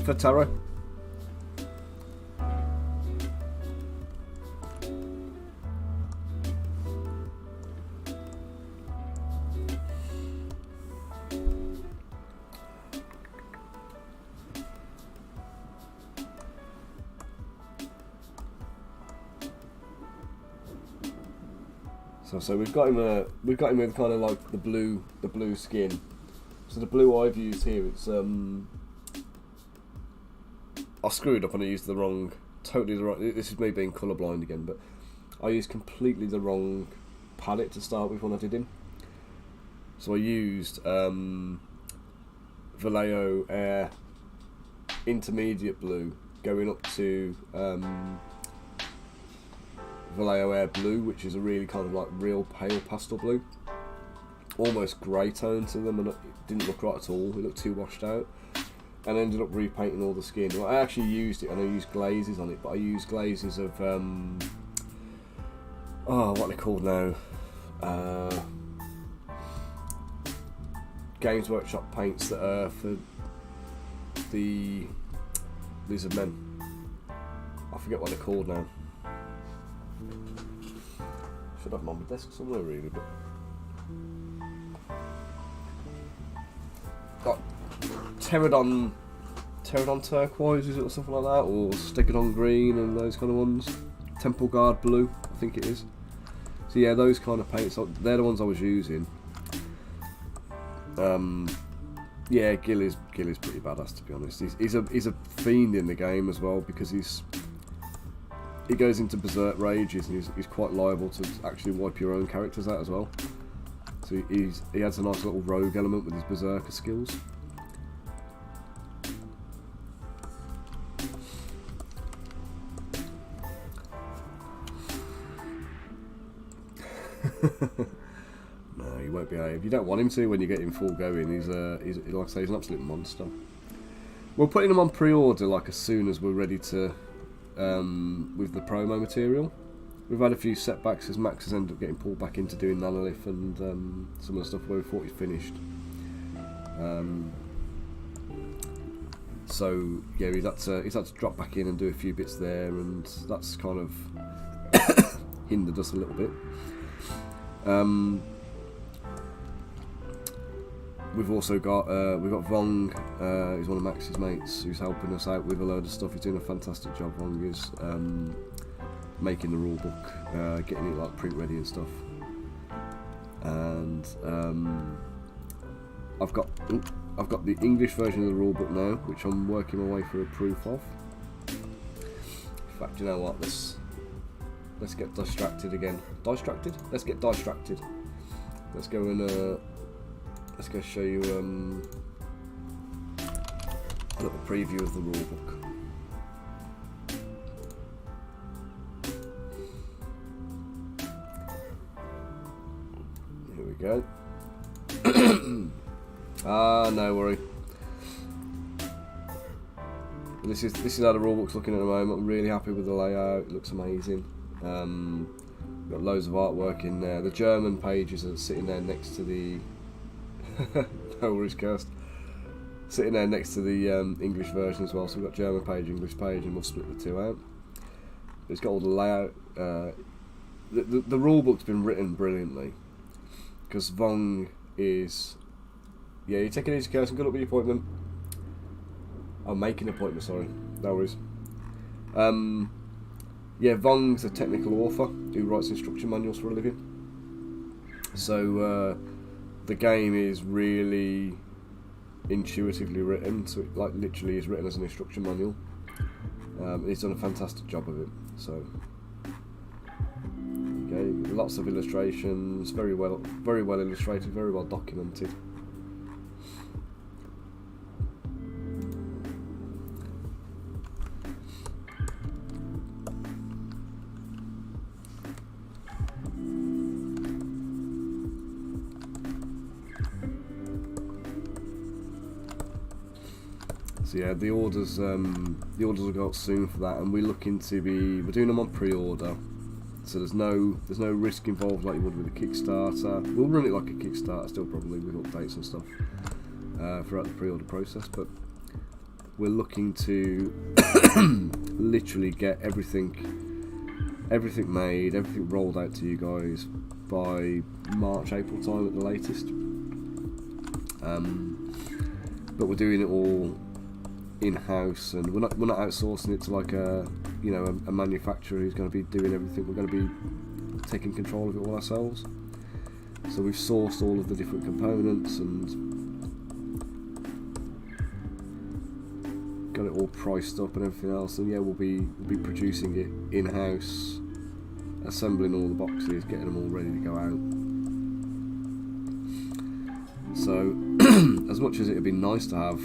For Taro. So we've got him with kind of like the blue skin. So the blue I've used here, it's I screwed up and I used totally the wrong. This is me being colourblind again, but I used completely the wrong palette to start with when I did him. So I used Vallejo Air Intermediate Blue going up to Vallejo Air Blue, which is a really kind of like real pale pastel blue, almost grey tone to them, and it didn't look right at all. It looked too washed out, and I ended up repainting all the skin. Well, I actually used it, and I used glazes on it, but I used glazes of what are they called now? Games Workshop paints that are for the Lizard Men. I forget what they're called now. Should have them on my desk somewhere really, but got Pterodon turquoise, is it, or something like that, or Stegodon green and those kind of ones. Temple Guard blue, I think it is. So yeah, those kind of paints, they're the ones I was using. Yeah, Gil is pretty badass, to be honest. He's a fiend in the game as well, because he goes into berserk rages, and he's quite liable to actually wipe your own characters out as well. So he adds a nice little rogue element with his berserker skills. No, he won't behave. You don't want him to when you get him full going. He's like I say, he's an absolute monster. We're putting him on pre-order like as soon as we're ready to, with the promo material. We've had a few setbacks as Max has ended up getting pulled back into doing Nanolith and some of the stuff where we thought he's finished. So yeah, he's had to drop back in and do a few bits there, and that's kind of hindered us a little bit. We've also got Vong, who's one of Max's mates, who's helping us out with a load of stuff. He's doing a fantastic job. Vong is making the rule book, getting it like print ready and stuff. And I've got the English version of the rule book now, which I'm working my way through a proof of. In fact, you know what? Let's get distracted again. Distracted? Let's get distracted. Let's go and let's go show you a little preview of the rule book. Here we go. No worry. This is how the rulebook's looking at the moment. I'm really happy with the layout. It looks amazing. Got loads of artwork in there. The German pages are sitting there next to the no worries, cursed. Sitting there next to the English version as well. So we've got German page, English page, and we'll split the two out. It's got all the layout. The rulebook's been written brilliantly because Vong is. Yeah, you take it easy, Kirsten. Good luck with your appointment. I'm making an appointment, sorry. No worries. Yeah, Vong's a technical author who writes instruction manuals for a living. So the game is really intuitively written, so it like literally is written as an instruction manual. He's done a fantastic job of it. So okay, lots of illustrations, very well illustrated, very well documented. So yeah, the orders will go up soon for that, and we're doing them on pre-order. So there's no risk involved like you would with a Kickstarter. We'll run it like a Kickstarter still, probably with updates and stuff throughout the pre-order process. But we're looking to literally get everything made, everything rolled out to you guys by March, April time at the latest. But we're doing it all in-house, and we're not outsourcing it to like a manufacturer who's going to be doing everything. We're going to be taking control of it all ourselves. So we've sourced all of the different components and got it all priced up and everything else. And yeah, we'll be producing it in-house, assembling all the boxes, getting them all ready to go out. So as much as it'd be nice to have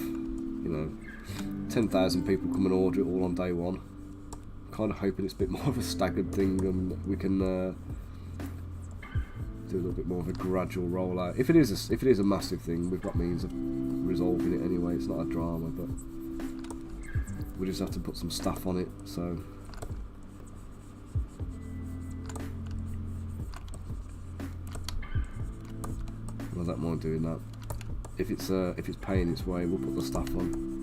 10,000 people come and order it all on day one, I'm kind of hoping it's a bit more of a staggered thing and we can do a little bit more of a gradual rollout. If it is a massive thing, we've got means of resolving it anyway. It's not a drama, but we just have to put some staff on it. So I don't mind doing that. If it's paying its way, we'll put the staff on.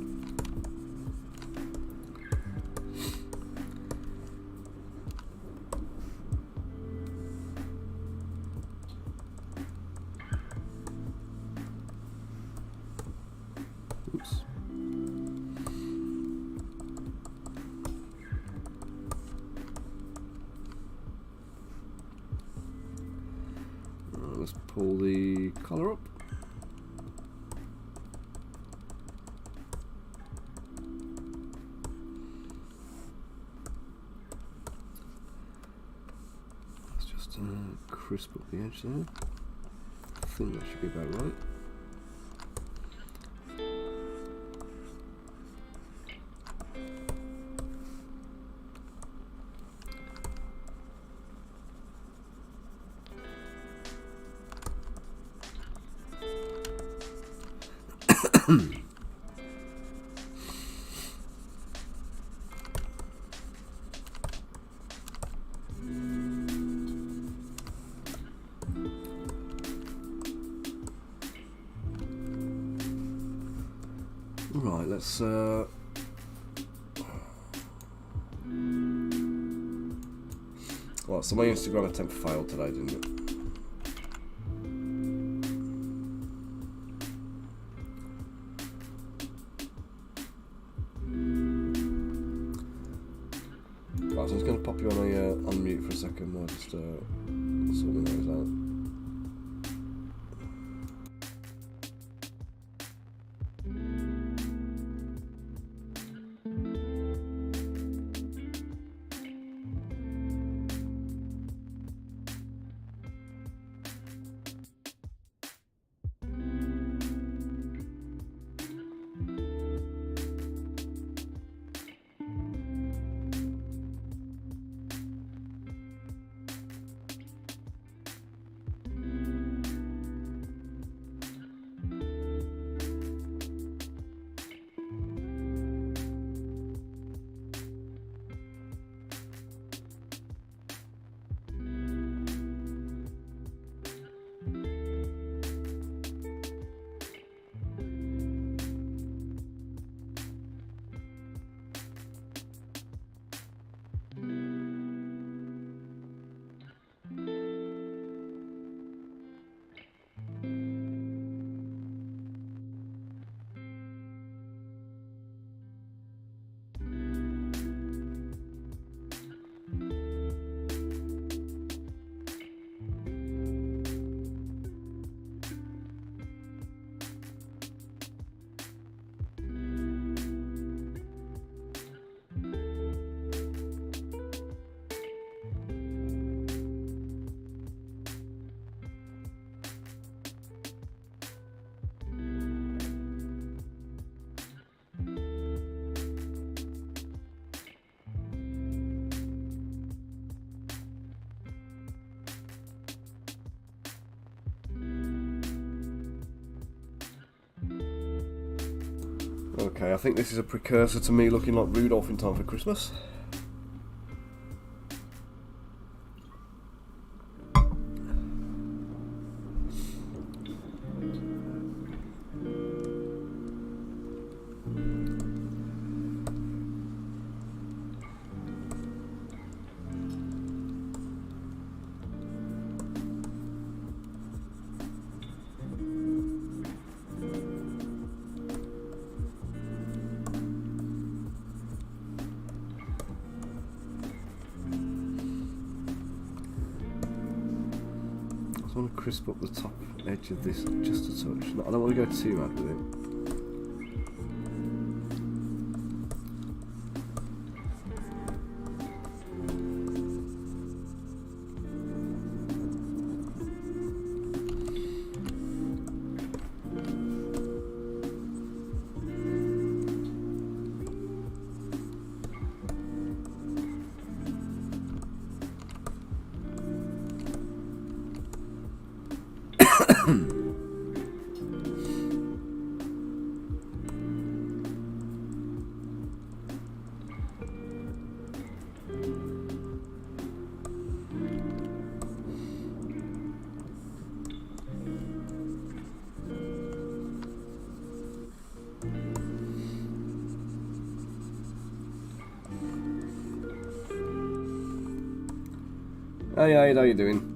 Oops. Let's pull the color up. Let's just crisp up the edge there. think that should be about right. Right, let's well, so my Instagram attempt failed today, didn't it? Right, so I'm just going to pop you on mute for a second while I just sort those out. Okay, I think this is a precursor to me looking like Rudolph in time for Christmas. I want to crisp up the top edge of this just a touch. I don't want to go too mad with it. Hey, how you doing?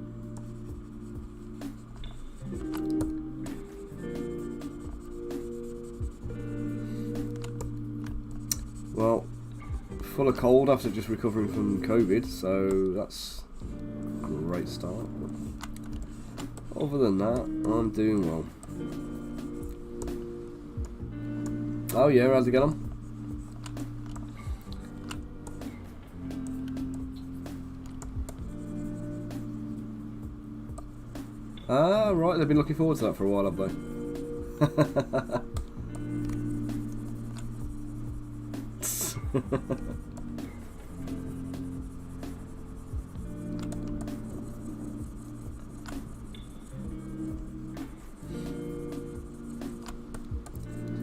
Well, full of cold after just recovering from COVID, so that's a great start. Other than that, I'm doing well. Oh yeah, how's it going? Ah, right, they've been looking forward to that for a while, have they? It's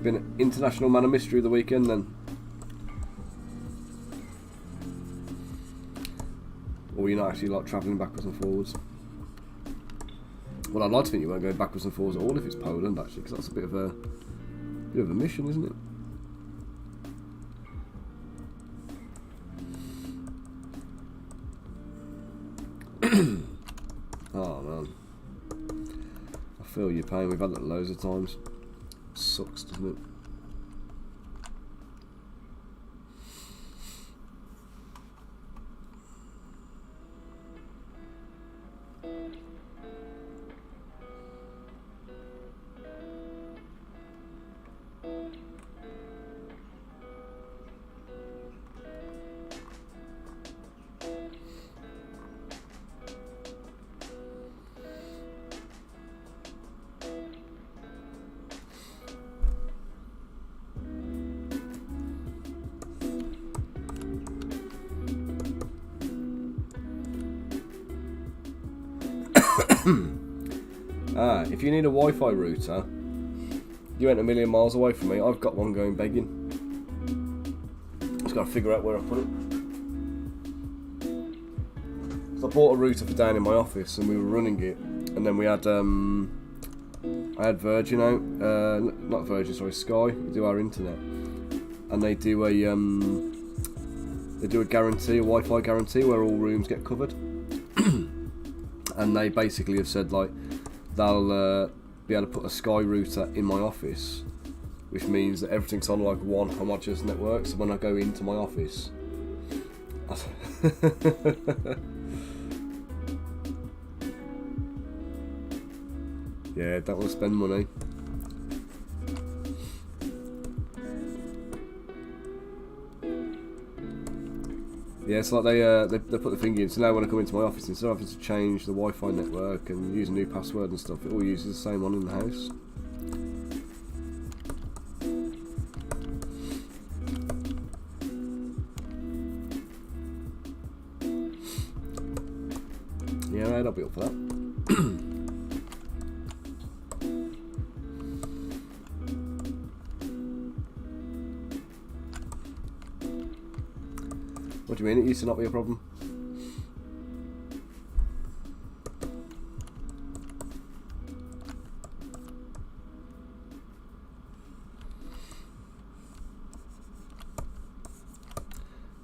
been an International Man of Mystery of the weekend then. Or you're not actually like travelling backwards and forwards. Well, I'd like to think you won't go backwards and forwards at all if it's Poland, actually, because that's a bit of a mission, isn't it? Oh man, I feel your pain. We've had that loads of times. Sucks, doesn't it? If you need a Wi-Fi router, you ain't a million miles away from me. I've got one going begging. Just got to figure out where I put it. So I bought a router for down in my office, and we were running it, and then we had I had Virgin out, not Virgin, sorry, Sky. We do our internet, and they do a guarantee, a Wi-Fi guarantee, where all rooms get covered. And they basically have said like they'll be able to put a Sky router in my office, which means that everything's on like one homogeneous network. So when I go into my office, yeah, don't want to spend money. Yeah, it's like they put the thing in, so now when I come into my office, instead of having to change the Wi-Fi network and use a new password and stuff, it all uses the same one in the house. Yeah, I'll be up for that. What do you mean? It used to not be a problem.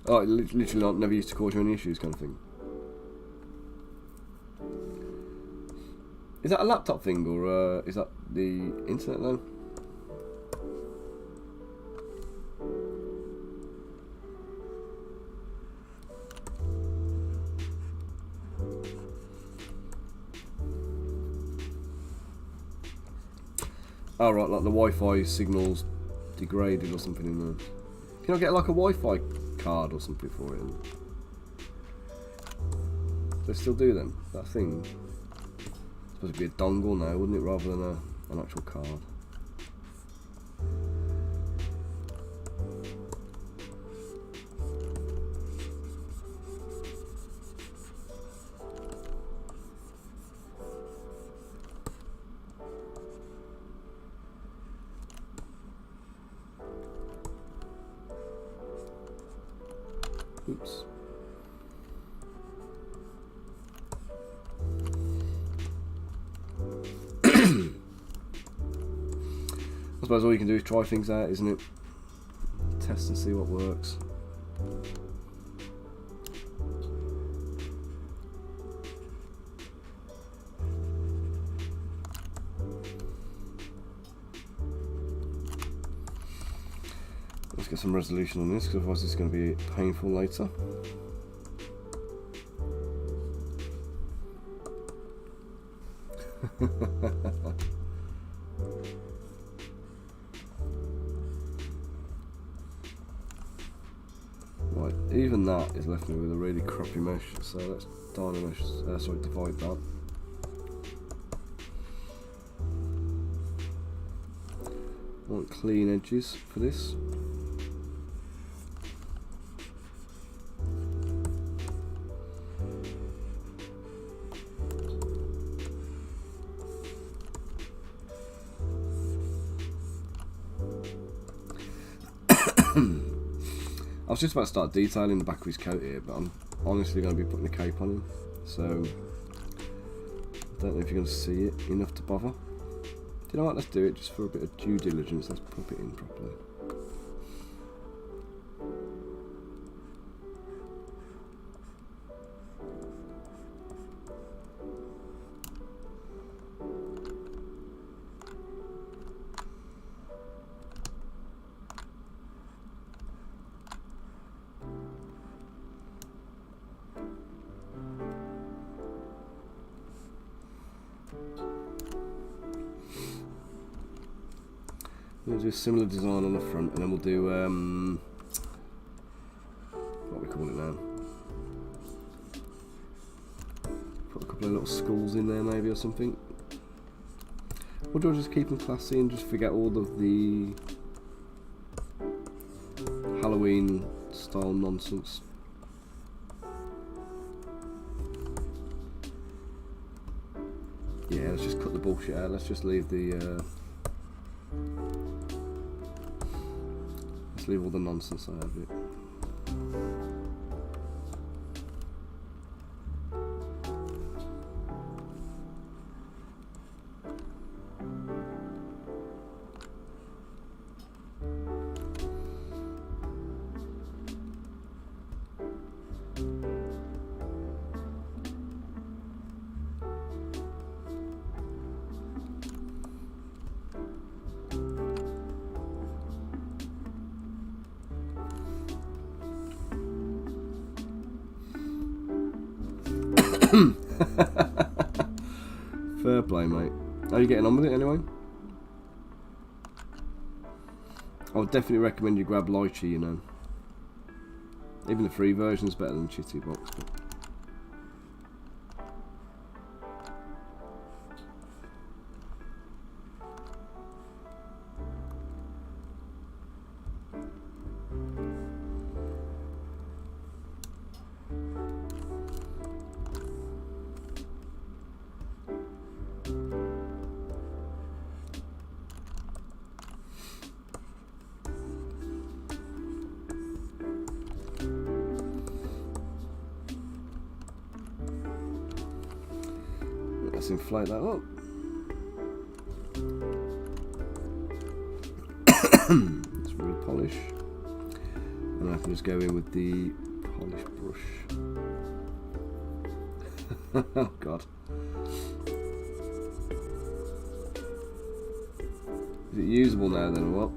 Oh, it literally like, never used to cause you any issues, kind of thing. Is that a laptop thing, or is that the internet though? Oh right, like the Wi-Fi signal's degraded or something in there. Can I get like a Wi-Fi card or something for it? Do they still do them? That thing? It's supposed to be a dongle now, wouldn't it, rather than an actual card? Oops. I suppose all you can do is try things out, isn't it? Test and see what works. Let's get some resolution on this, because otherwise it's going to be painful later. Right, even that is left me with a really crappy mesh, so let's divide that. clean edges for this. I was just about to start detailing the back of his coat here, but I'm honestly going to be putting a cape on him, so I don't know if you're going to see it enough to bother. Do you know what, let's do it just for a bit of due diligence, let's pop it in properly. We'll do a similar design on the front, and then we'll do what we call it now. Put a couple of little skulls in there, maybe, or something. Or do I just keep them classy and just forget all of the Halloween style nonsense? Yeah, let's just cut the bullshit out. Let's just leave the. Let's leave all the nonsense out of it. Fair play, mate. How are you getting on with it anyway? I would definitely recommend you grab Lychee, you know. Even the free version's better than Chitty Box, but... Let's inflate that up. Let's repolish. And I can just go in with the polish brush. Oh god. Is it usable now then or what?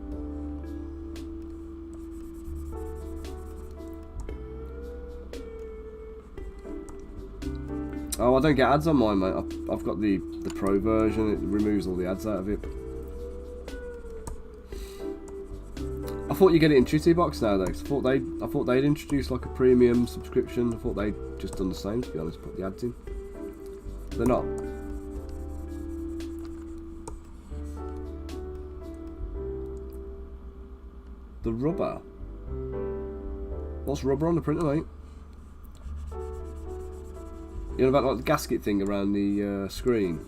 Oh, I don't get ads on mine, mate. I've got the pro version. It removes all the ads out of it. I thought you get it in Chitty Box now, though. 'Cause I thought they'd introduced like a premium subscription. I thought they'd just done the same, to be honest. Put the ads in. They're not. The rubber. What's rubber on the printer, mate? You know about like the gasket thing around the screen?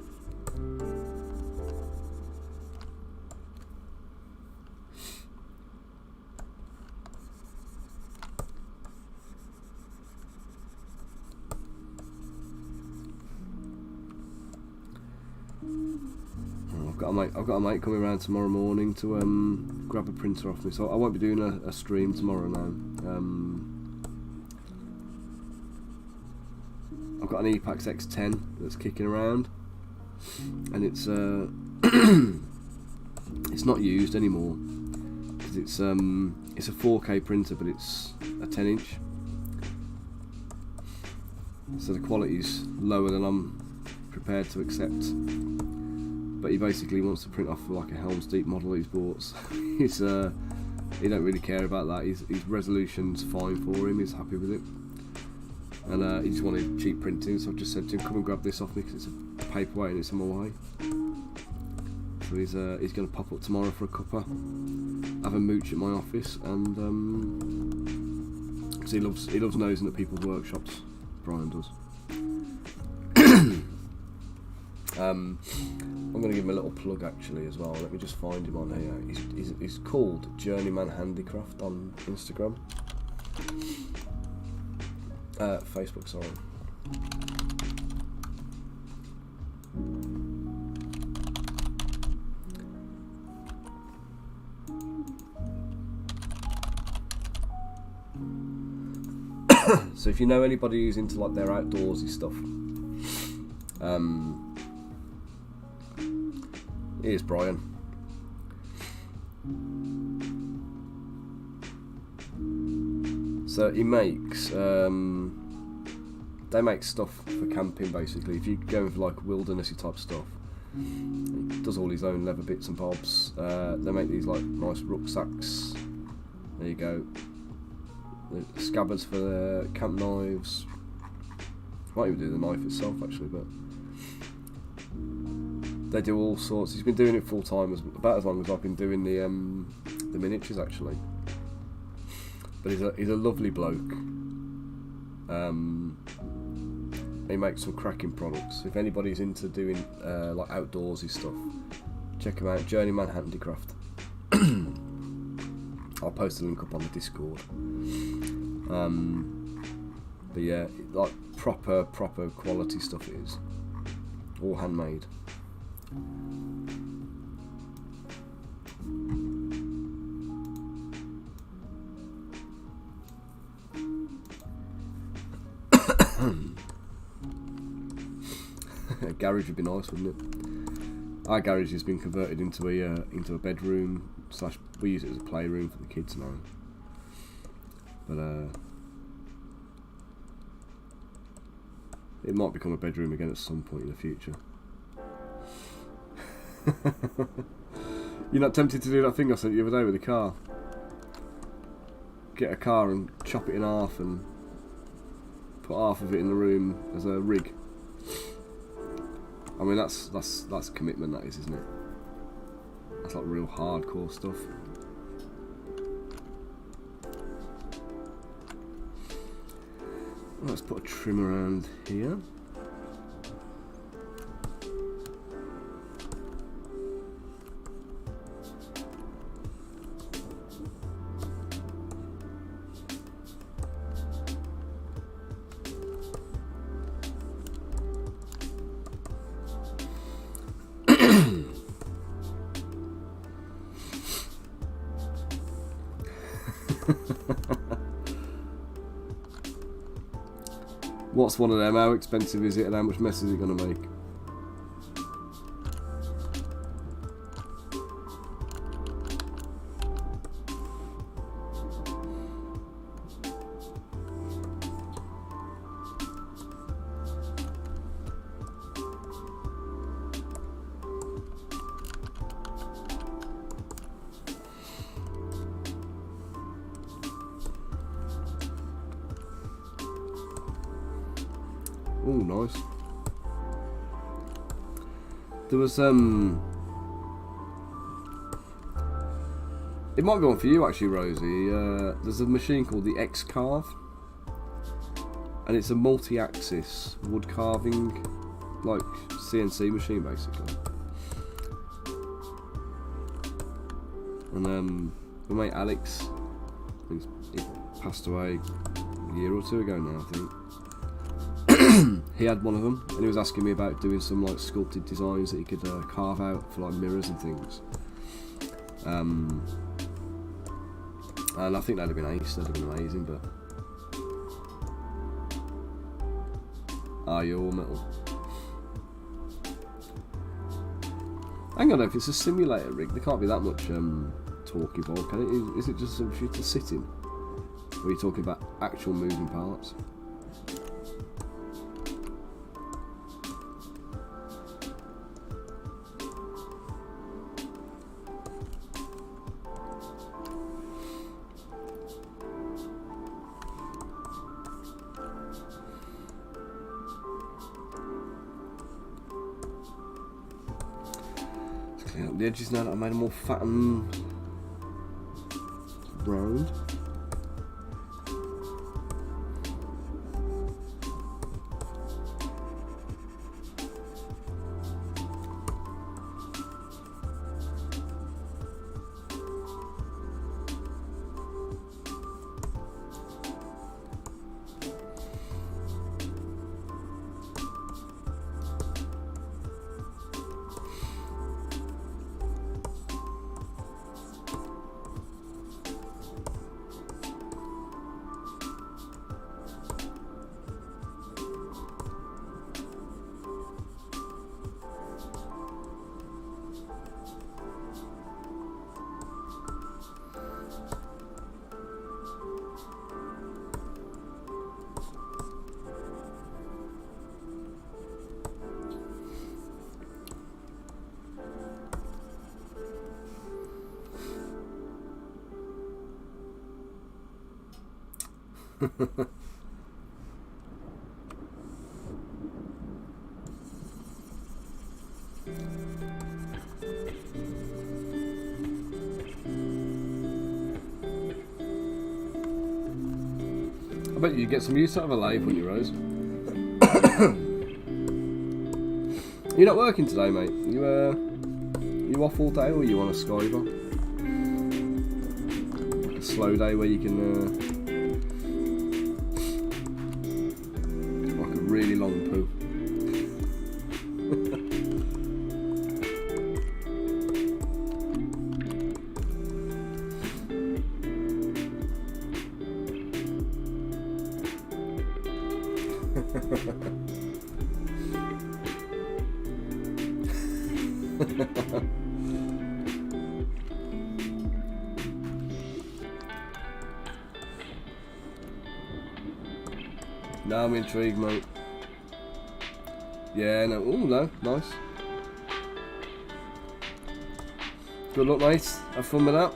I've got a mate coming around tomorrow morning to grab a printer off me, so I won't be doing a stream tomorrow now. I've got an Epax X10 that's kicking around, and it's it's not used anymore because it's a 4K printer, but it's a 10-inch, so the quality's lower than I'm prepared to accept. But he basically wants to print off like a Helm's Deep model he's bought. So he don't really care about that. His resolution's fine for him. He's happy with it. And he just wanted cheap printing, so I just said to him, come and grab this off me because it's a paperweight and it's a Moai. So he's going to pop up tomorrow for a cuppa, have a mooch at my office, and because he loves nosing at people's workshops. Brian does. I'm going to give him a little plug actually as well. Let me just find him on here. He's called Journeyman Handicraft on Instagram. Facebook, sorry. So if you know anybody who's into like their outdoorsy stuff, here's Brian. So he makes, they make stuff for camping basically. If you're going for like wildernessy type stuff, he does all his own leather bits and bobs. They make these like nice rucksacks. There you go. The scabbards for the camp knives. Might even do the knife itself actually, but they do all sorts. He's been doing it full time, about as long as I've been doing the miniatures actually. But he's a lovely bloke. He makes some cracking products. If anybody's into doing like outdoorsy stuff, check him out. Journeyman Handicraft. I'll post a link up on the Discord. But yeah, like proper quality stuff it is. All handmade. A garage would be nice, wouldn't it? Our garage has been converted into a bedroom / we use it as a playroom for the kids now. But it might become a bedroom again at some point in the future. You're not tempted to do that thing I sent you the other day with the car? Get a car and chop it in half and put half of it in the room as a rig. I mean that's commitment, that is, isn't it? That's like real hardcore stuff. Let's put a trim around here. What's one of them? How expensive is it and how much mess is it going to make? Oh, nice. There was it might be one for you actually, Rosie. There's a machine called the X-Carve, and it's a multi-axis wood carving, like CNC machine basically. And my mate Alex, he passed away a year or two ago now, I think. He had one of them, and he was asking me about doing some like sculpted designs that he could carve out for like mirrors and things. And I think that'd have been ace, that'd have been amazing, but you're all metal. Hang on, if it's a simulator rig, there can't be that much torque involved, can it? Is it just something for you to sit in? Or are you talking about actual moving parts? the edges now that I made them more fat and round. I bet you get some use out of a lathe, wouldn't you, Rose? You're not working today, mate. You off all day, or you on a Skyber? Like a slow day where you can like a really long poo. Now I'm intrigued, mate. Yeah, no, oh no, nice. Good luck, mate. Have fun with that.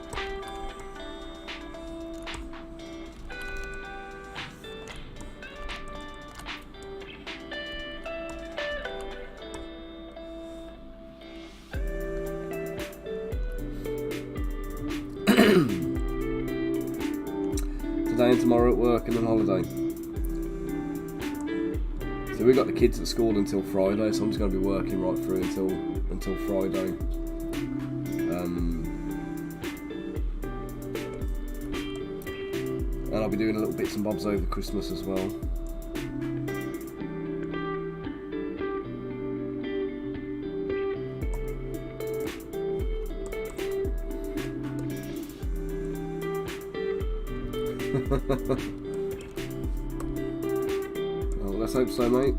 Today and tomorrow at work and then holiday. So we've got the kids at school until Friday, so I'm just going to be working right through until Friday. And I'll be doing a little bits and bobs over Christmas as well. Well, let's hope so, mate.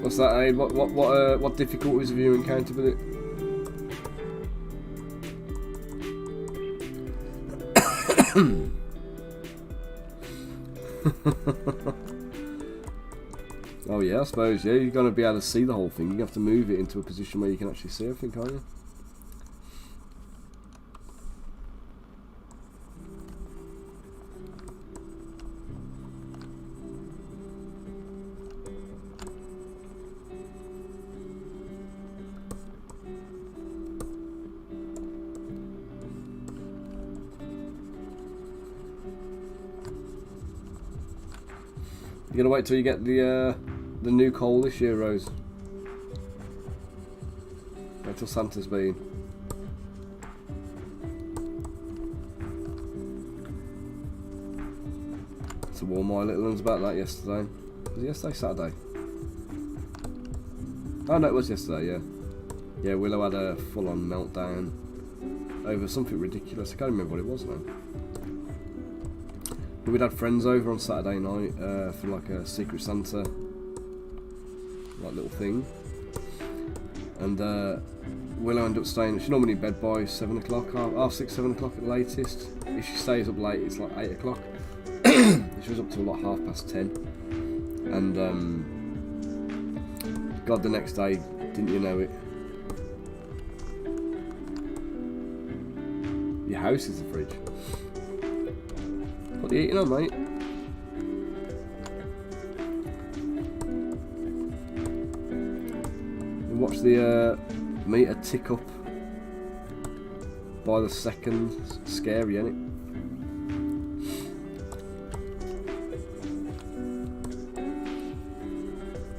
What's that, Aid? What difficulties have you encountered with it? Oh yeah, I suppose, yeah, you're going to be able to see the whole thing. You have to move it into a position where you can actually see everything, can't you? You're gonna wait till you get the new coal this year, Rose. Wait till Santa's been. To warn my little ones about that yesterday. Was it yesterday? Saturday? Oh no, it was yesterday, yeah. Yeah, Willow had a full-on meltdown over something ridiculous. I can't remember what it was now. But we'd had friends over on Saturday night for like a Secret Santa like little thing. and we'll end up staying. She's normally in bed by 7 o'clock, half 6, 7 o'clock at the latest. If she stays up late, it's like 8 o'clock. She was up till like 10:30, and God, the next day, didn't you know it? Your house is the fridge. What are you eating on, mate? And watch the meter tick up by the second. It's scary, isn't it?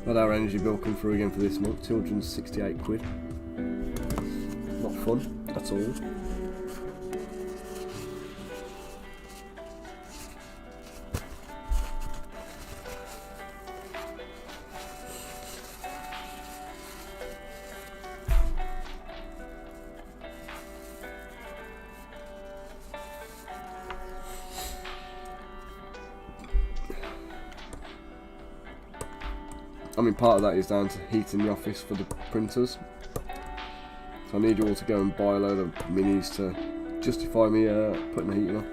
Had our energy bill come through again for this month, 268 quid. Not fun at all. I mean, part of that is down to heating the office for the printers. So I need you all to go and buy a load of minis to justify me putting the heating on.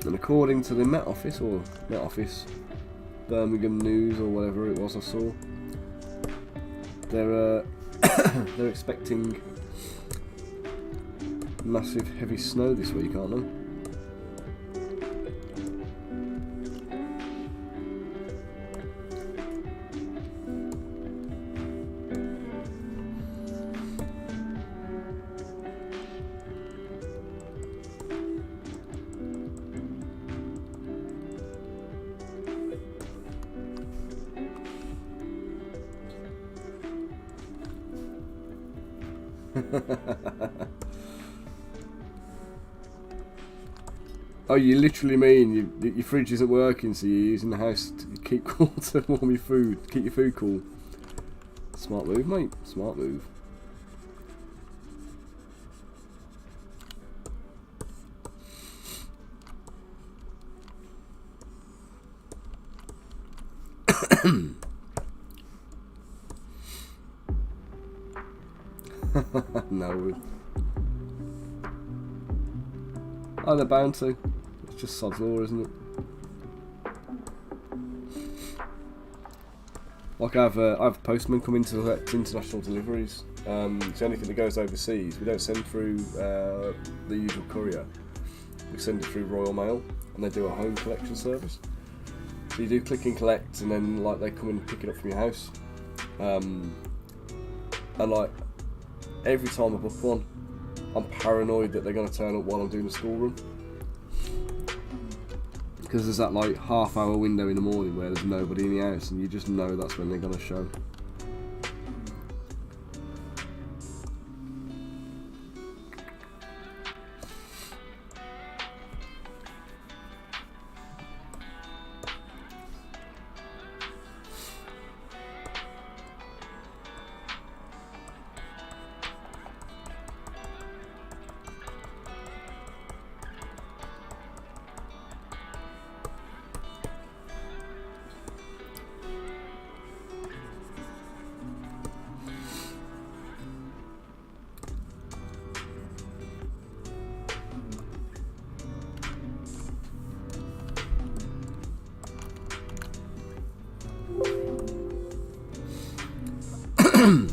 And according to the Met Office, or Met Office Birmingham News, or whatever it was I saw, they're expecting massive heavy snow this week, aren't they? Oh, you literally mean your fridge isn't working, so you're using the house to keep cool to warm your food, keep your food cool. Smart move, mate. Smart move. No. Oh, they're bound to. It's just sod's law, isn't it? Like I have postmen come into international deliveries. It's the only thing that goes overseas. We don't send through the usual courier. We send it through Royal Mail, and they do a home collection service. So you do click and collect, and then like they come and pick it up from your house. And like every time I book one, I'm paranoid that they're going to turn up while I'm doing the school run. Because there's that like half-hour window in the morning where there's nobody in the house, and you just know that's when they're going to show.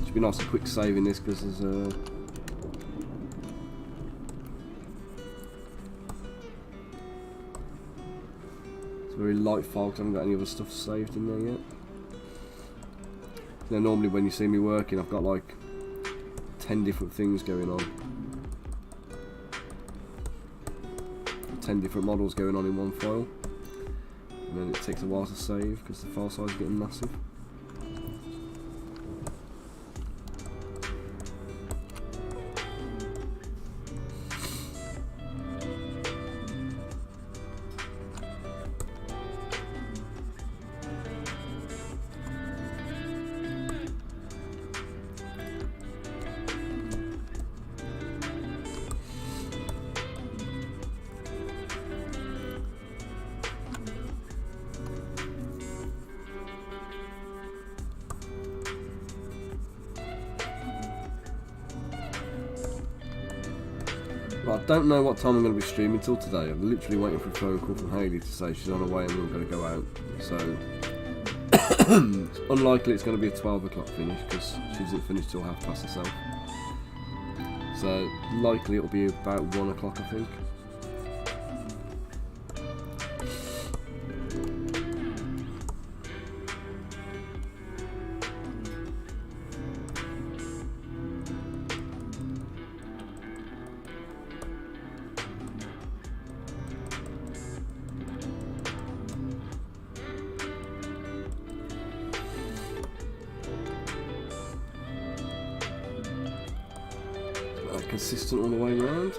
Should be nice and quick saving this because there's it's a very light file because I haven't got any other stuff saved in there yet. Now normally when you see me working I've got like 10 different things going on. 10 different models going on in one file. And then it takes a while to save because the file size is getting massive. I don't know what time I'm going to be streaming till today. I'm literally waiting for a phone call from Hayley to say she's on her way and we're going to go out. So it's unlikely it's going to be a 12 o'clock finish because she doesn't finish till past herself. So likely it'll be about 1 o'clock, I think. Consistent all the way around.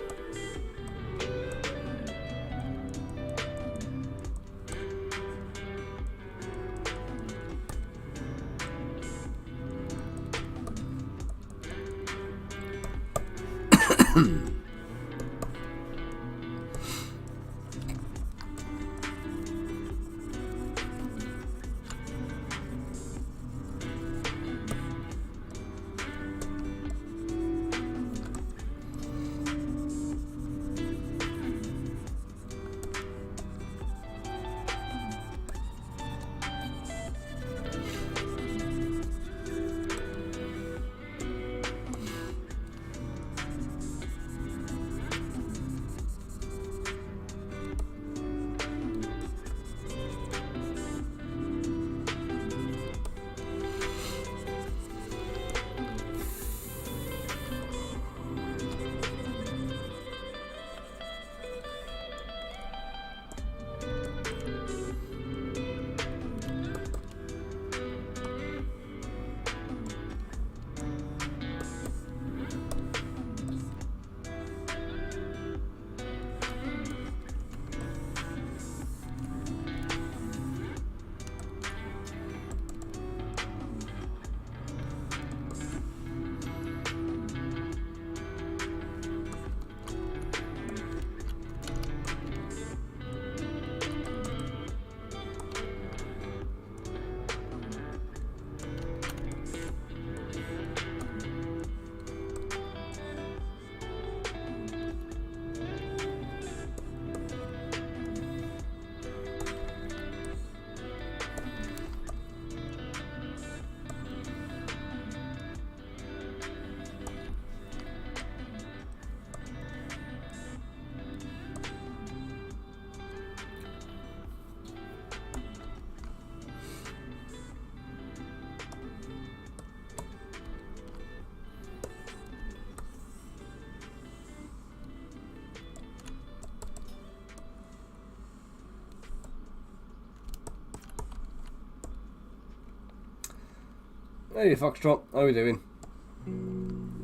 Hey Foxtrot, how are we doing?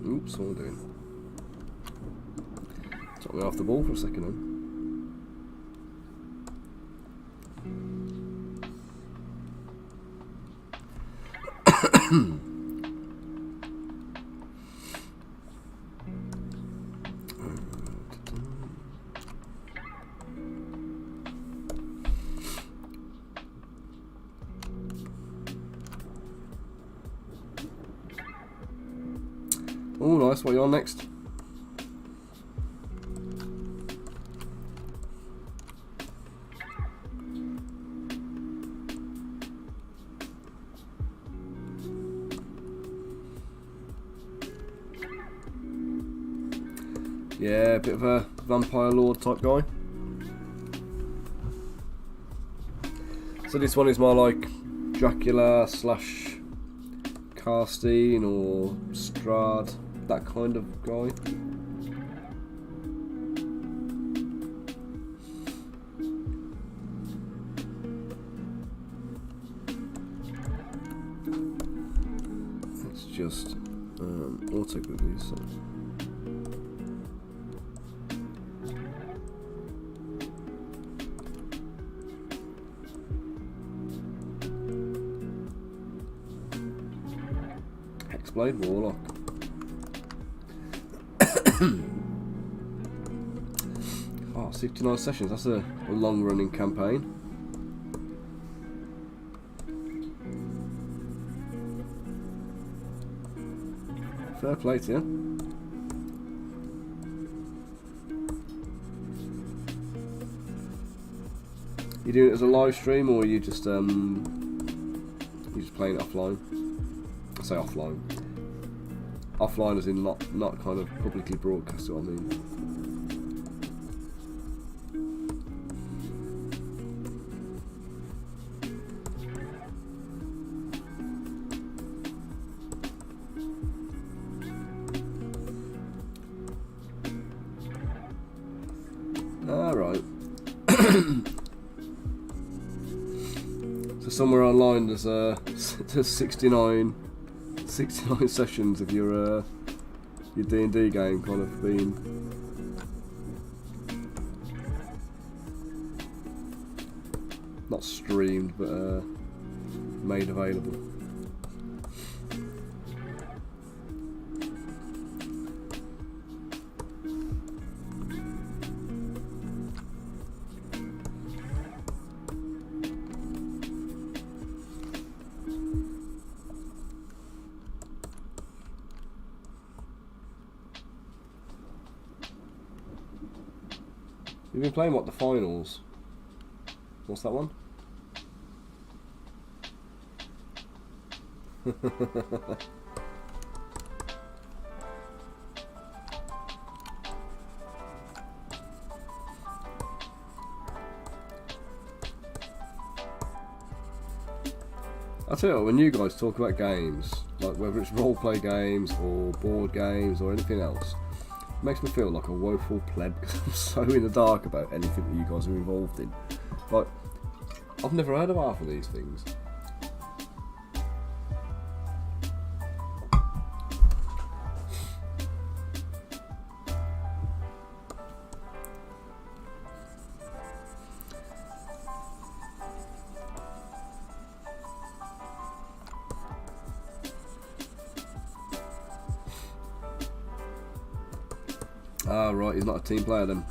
Oops, what am I doing? Took me off the ball for a second then. Oh, nice. What are you on next? Yeah, a bit of a vampire lord type guy. So this one is more like Dracula / Karstein or Strahd, that kind of guy. It's just auto quickly, so. Hexblade Warlock. Oh, 69 sessions, that's a long running campaign. Fair play to you. You doing it as a live stream, or are you just playing it offline? I say offline. Offline as in not kind of publicly broadcast, what I mean. Alright. So somewhere online there's 69 sessions of your D&D game kind of being not streamed but made available. You've been playing what, the finals? What's that one? I tell you what, when you guys talk about games, like whether it's role-play games or board games or anything else, it makes me feel like a woeful pleb because I'm so in the dark about anything that you guys are involved in. Like, I've never heard of half of these things. Ah, right, he's not a team player then.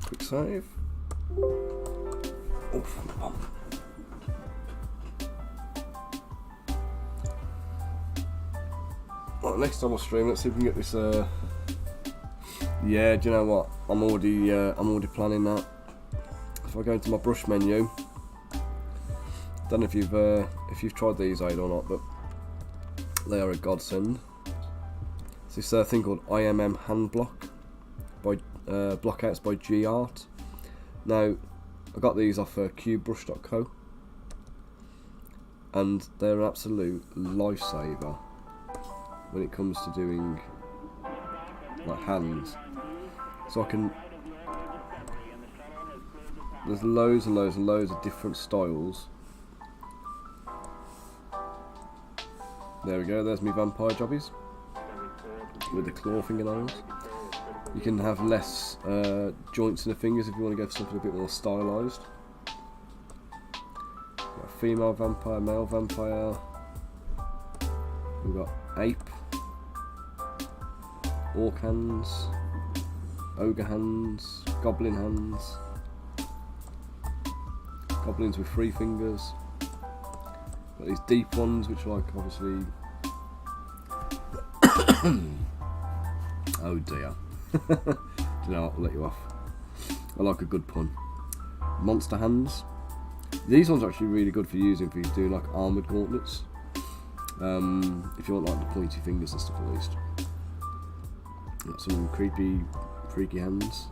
Quick save. Oh. Well, next time I stream, let's see if we can get this. Yeah, do you know what? I'm already planning that. If I go into my brush menu, don't know if you've tried these out or not, but they are a godsend. It's this thing called IMM Hand Block by Blockouts by G Art. Now, I got these off cubebrush.co, and they're an absolute lifesaver when it comes to doing like hands. So I can. There's loads and loads and loads of different styles. There we go. There's me vampire jobbies with the claw fingernails. You can have less joints in the fingers if you want to go for something a bit more stylised. Got a female vampire, male vampire. We've got ape, orc hands, ogre hands, goblin hands, goblins with 3 fingers. Got these deep ones, which are like obviously. Oh dear. Do you know what? I'll let you off. I like a good pun. Monster hands. These ones are actually really good for using for you doing like armoured gauntlets. If you want like the pointy fingers and stuff at least. Got some creepy, freaky hands.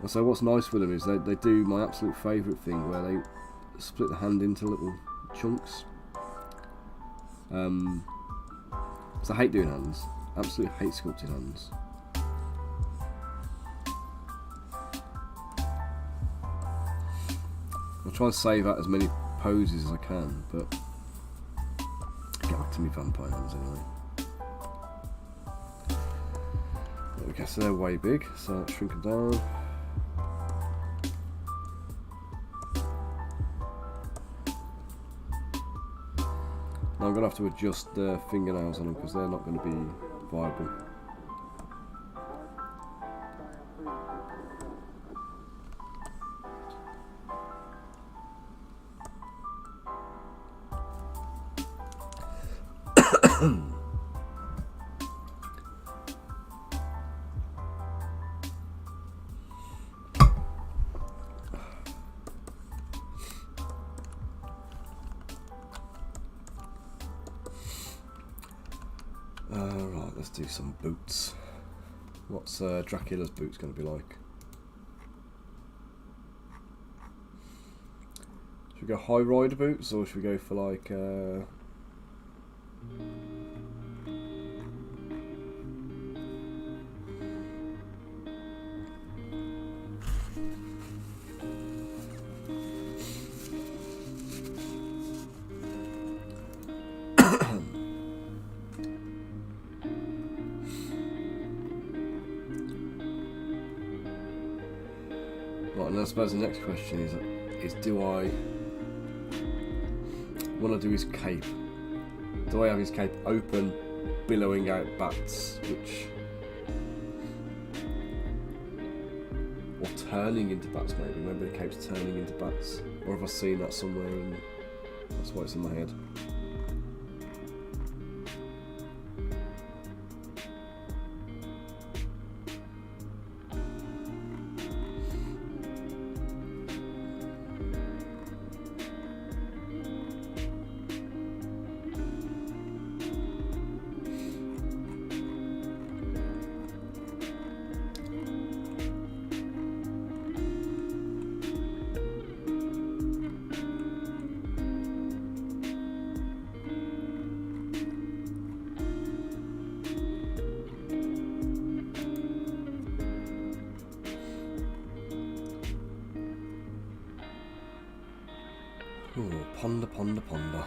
And so what's nice with them is they do my absolute favourite thing where they split the hand into little chunks. So I hate doing hands. Absolutely hate sculpting hands. I'll try and save out as many poses as I can, but get back to me vampire hands anyway. There we Okay, so they're way big, so let's shrink them down. Now I'm going to have to adjust the fingernails on them because they're not going to be viable. Right, let's do some boots. What's Dracula's boots going to be like? Should we go high rider boots or should we go for like right, and I suppose the next question is do I want to do his cape? Do I have his cape open, billowing out bats, or turning into bats maybe? Maybe the cape's turning into bats. Or have I seen that somewhere and that's why it's in my head? Ooh, ponder, ponder, ponder.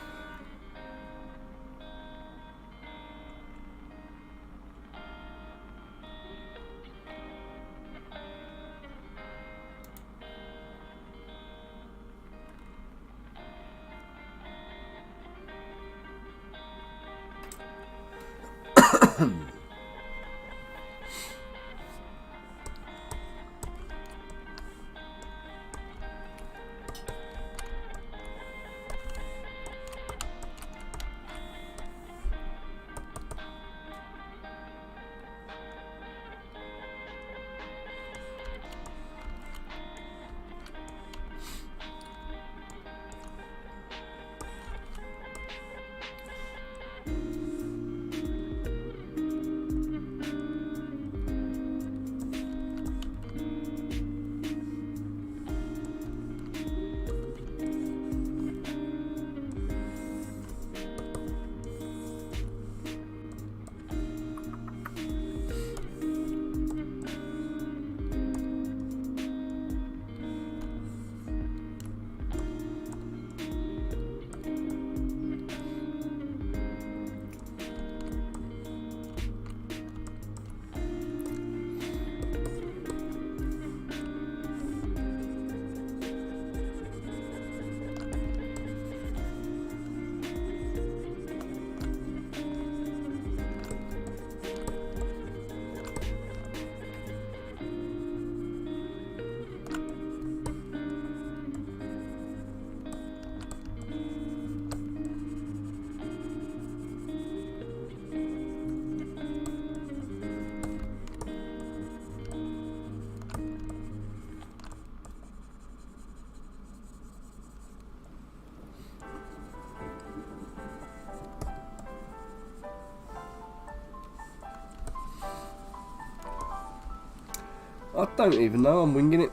I don't even know, I'm winging it.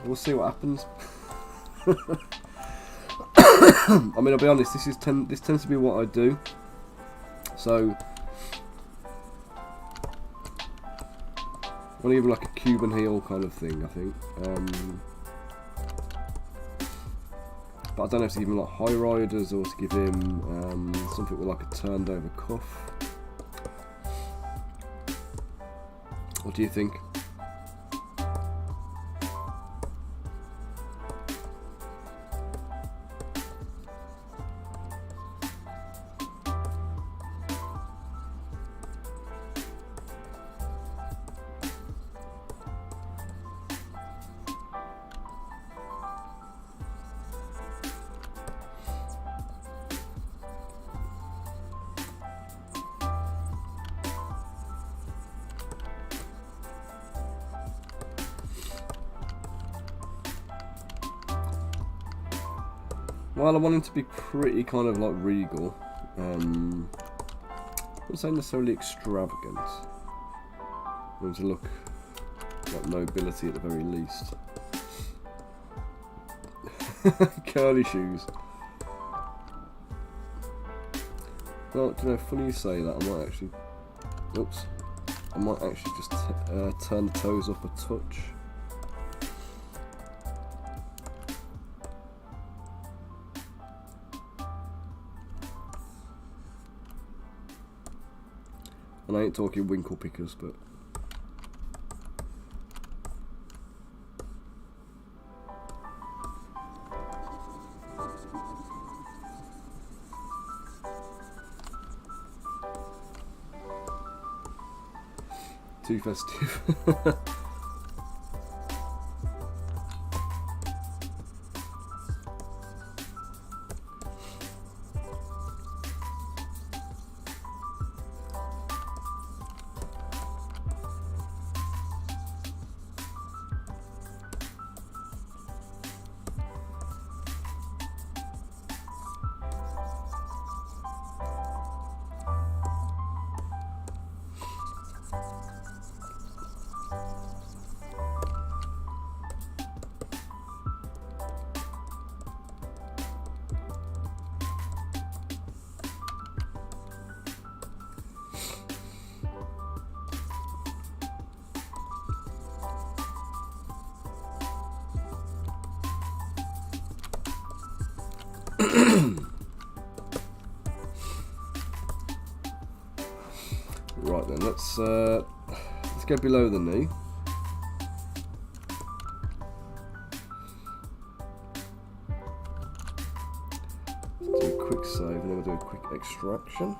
We'll see what happens. I mean, I'll be honest, this tends to be what I do. So, I want to give him like a Cuban heel kind of thing, I think. But I don't know if to give him like high riders or to give him something with like a turned over cuff. What do you think? Well, I want him to be pretty kind of like regal. I wouldn't say necessarily extravagant. I want him to look like nobility at the very least. Curly shoes. Well, do you know, funny you say that, I might actually... Oops. I might actually just turn the toes up a touch. And I ain't talking winkle pickers, but... Too festive. Right then, let's go below the knee. Let's do a quick save and then we'll do a quick extraction.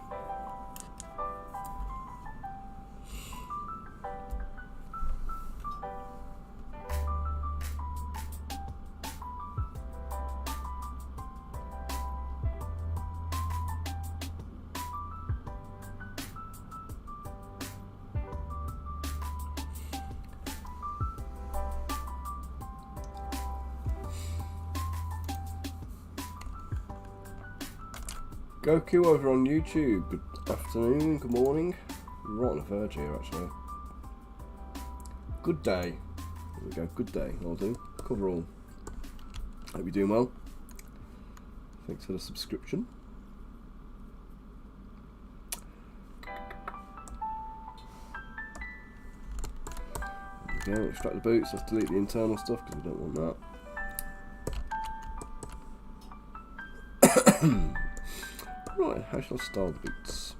Goku over on YouTube, good afternoon, good morning. Right on the verge here actually. Good day. There we go, good day, I'll do. Cover all. Hope you're doing well. Thanks for the subscription. There we go, extract the boots, let's delete the internal stuff because we don't want that. Right, how shall I style the boots?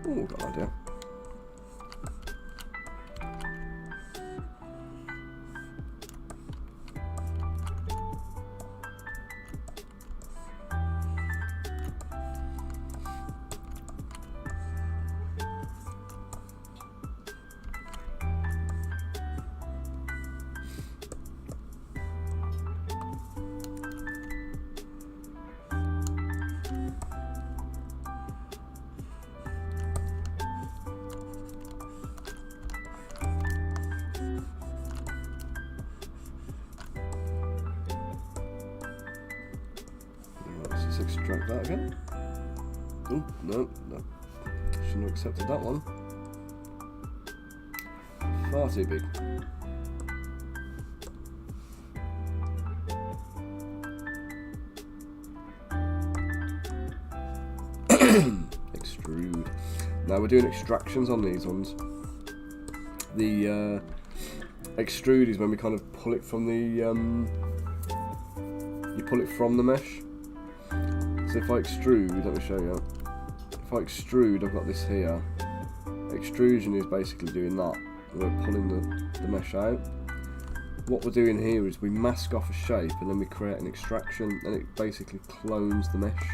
Oh, got an idea. Let's extract that again. Oh, no. Shouldn't have accepted that one. Far too big. Extrude. Now we're doing extractions on these ones. The extrude is when we kind of pull it from the you pull it from the mesh. So if I extrude, let me show you. If I extrude, I've got this here. Extrusion is basically doing that. We're pulling the mesh out. What we're doing here is we mask off a shape and then we create an extraction, and it basically clones the mesh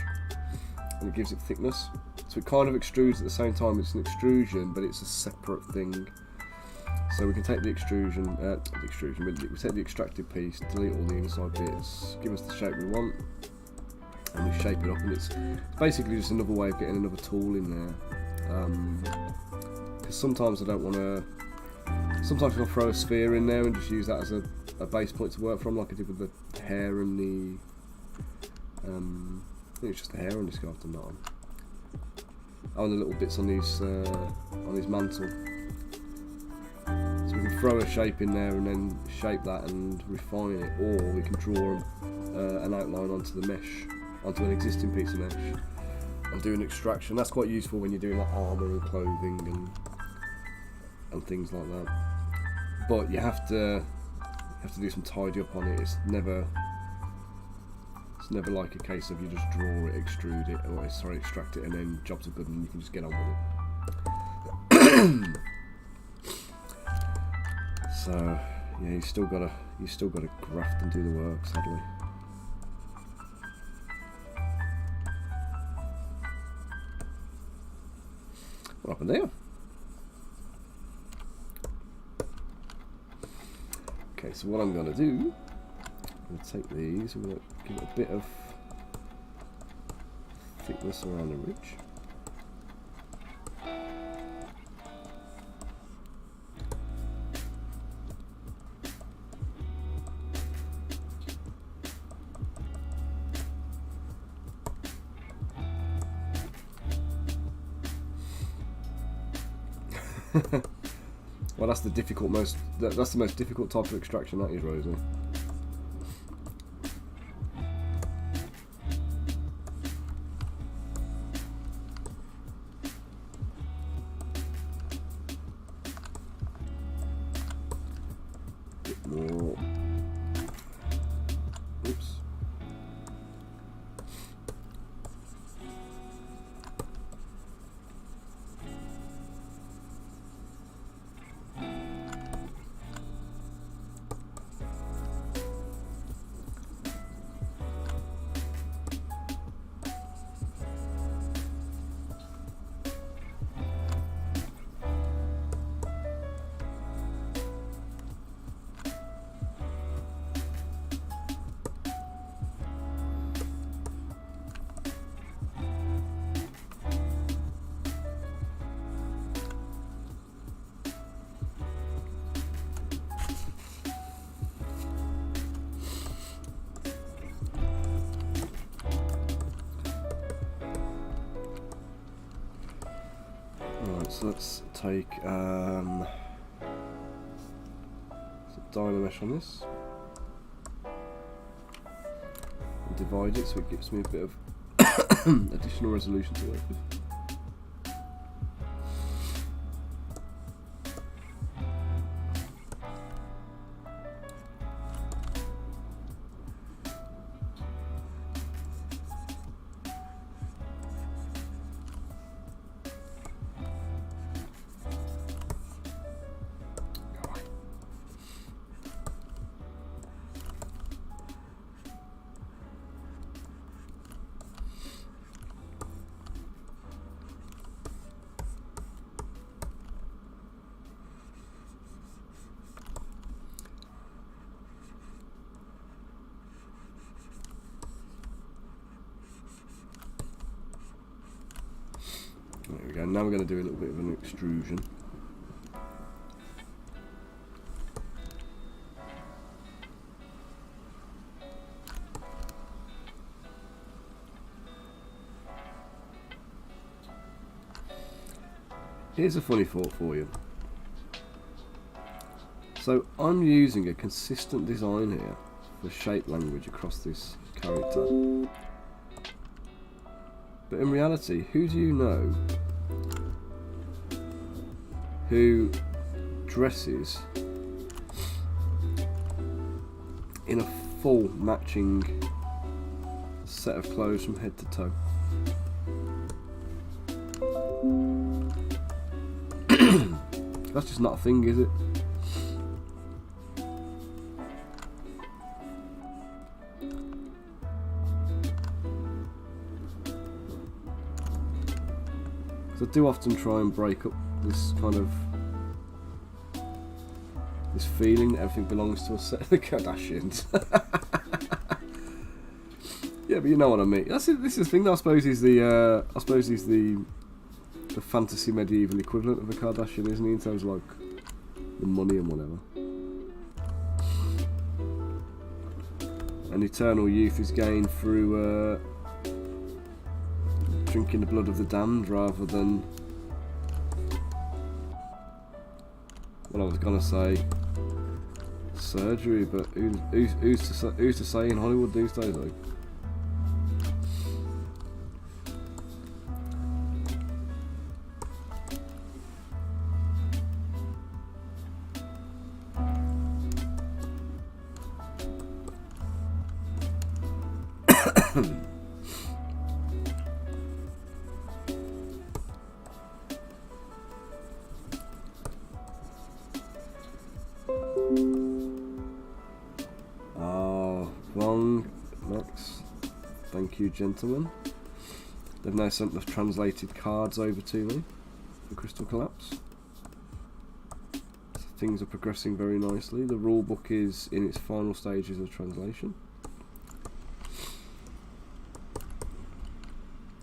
and it gives it thickness. So it kind of extrudes at the same time. It's an extrusion, but it's a separate thing. So we can take the extrusion, we take the extracted piece, delete all the inside bits, give us the shape we want, and we shape it up, and it's basically just another way of getting another tool in there. Because sometimes I don't want to. Sometimes I'll throw a sphere in there and just use that as a base point to work from, like I did with the hair and the. I think it's just the hair on this guy I've done that on. Oh, and the little bits on these mantle. So we can throw a shape in there and then shape that and refine it, or we can draw an outline onto the mesh, onto an existing piece of mesh, and do an extraction. That's quite useful when you're doing like armour and clothing and things like that. But you have to do some tidy up on it. It's never like a case of you just draw it, extrude it, or extract it, and then jobs are good and you can just get on with it. So yeah, you still gotta graft and do the work, sadly. What happened there? Okay, so what I'm gonna do, I'm gonna take these, I'm gonna give it a bit of thickness around the ridge. Well, that's the most difficult type of extraction, that is, Rosie. Bit more. Oops. Right, so let's take some Dynamesh on this and divide it so it gives me a bit of additional resolution to work with. There we go, now we're going to do a little bit of an extrusion. Here's a funny thought for you. So I'm using a consistent design here for shape language across this character. But in reality, who do you know who dresses in a full matching set of clothes from head to toe? That's just not a thing, is it? I do often try and break up this kind of this feeling that everything belongs to a set of the Kardashians. Yeah, but you know what I mean. This is the thing that I suppose is the fantasy medieval equivalent of a Kardashian, isn't he? In terms of like the money and whatever. And eternal youth is gained through drinking the blood of the damned rather than, well, I was gonna say surgery, but who's to say in Hollywood these days, though? Wrong, Max. Thank you, gentlemen. They've now sent the translated cards over to me for Crystal Collapse. So things are progressing very nicely. The rule book is in its final stages of translation.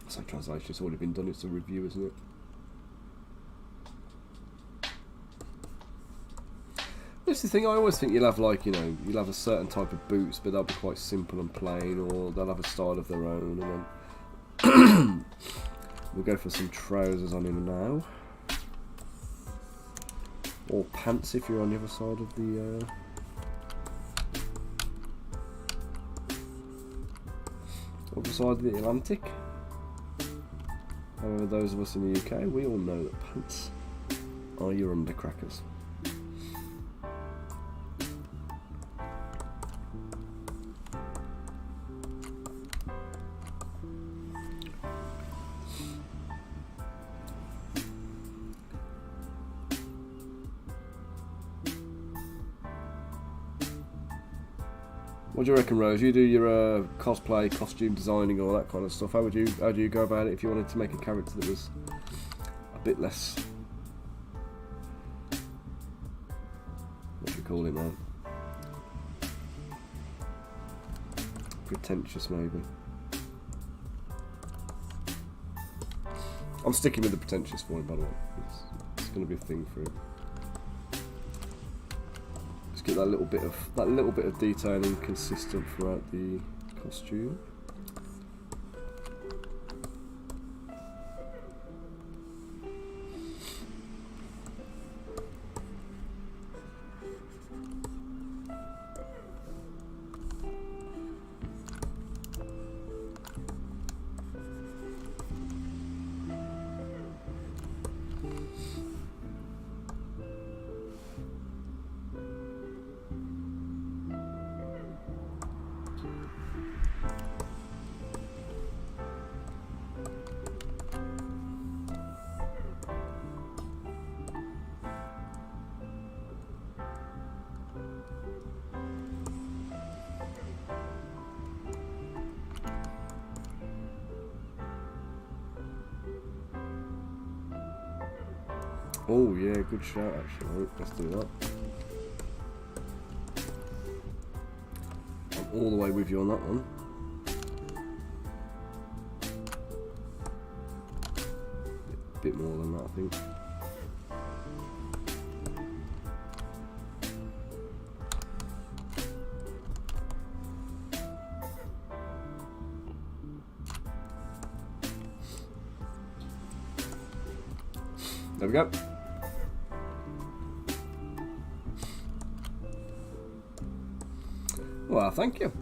So translation's already been done, it's a review, isn't it? That's the thing, I always think you'll have like, you know, you'll have a certain type of boots, but they'll be quite simple and plain, or they'll have a style of their own, and then we'll go for some trousers on him now. Or pants if you're on the other side of the other side of the Atlantic. However, those of us in the UK, we all know that pants are your undercrackers. What do you reckon, Rose? You do your cosplay, costume designing, all that kind of stuff. How do you go about it if you wanted to make a character that was a bit less, what do you call it now? Pretentious, maybe. I'm sticking with the pretentious for him, by the way. It's going to be a thing for him. Get that little bit of detailing consistent throughout the costume. Oh yeah, good shout actually. Right, let's do that. I'm all the way with you on that one. A bit more than that, I think. There we go. Well, thank you.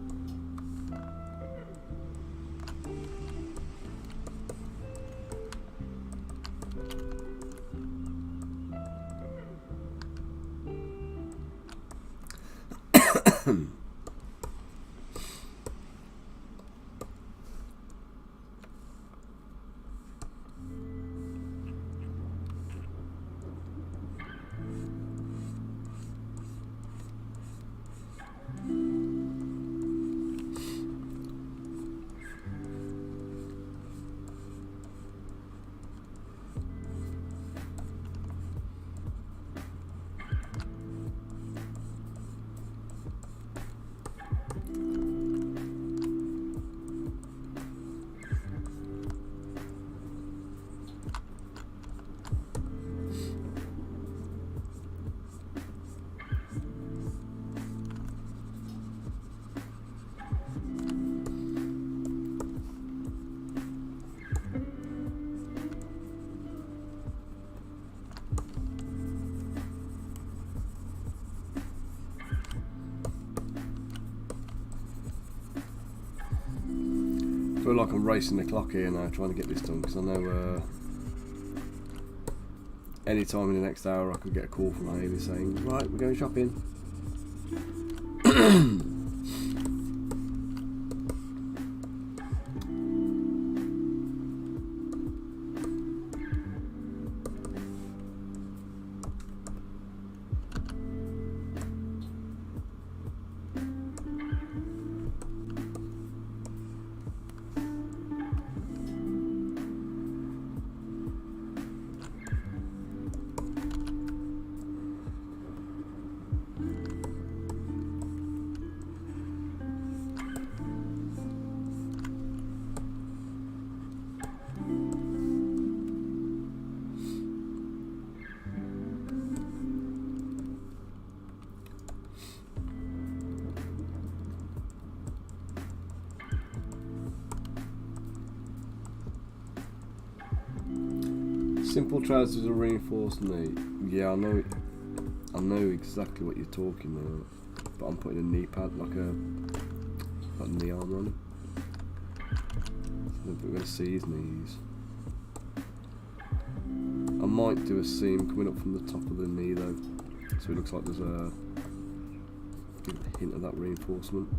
feel like I'm racing the clock here now, trying to get this done, because I know any time in the next hour I could get a call from Haley saying, right, we're going shopping. Simple trousers are reinforced knee. Yeah, I know exactly what you're talking about. But I'm putting a knee pad, like a knee armour on him. So we're going to see his knees. I might do a seam coming up from the top of the knee though, so it looks like there's a hint of that reinforcement.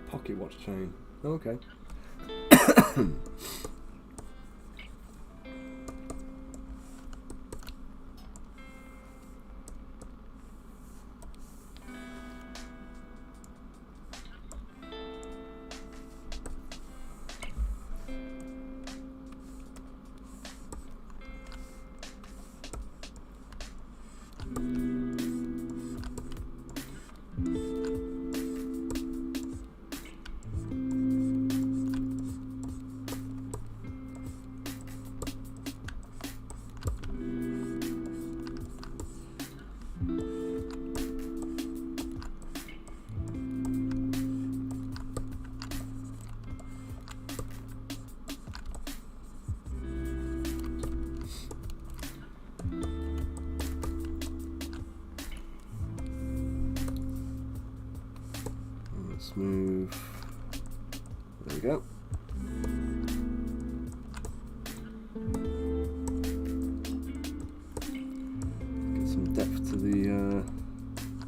Pocket watch chain. Okay. Move. There we go. Get some depth to the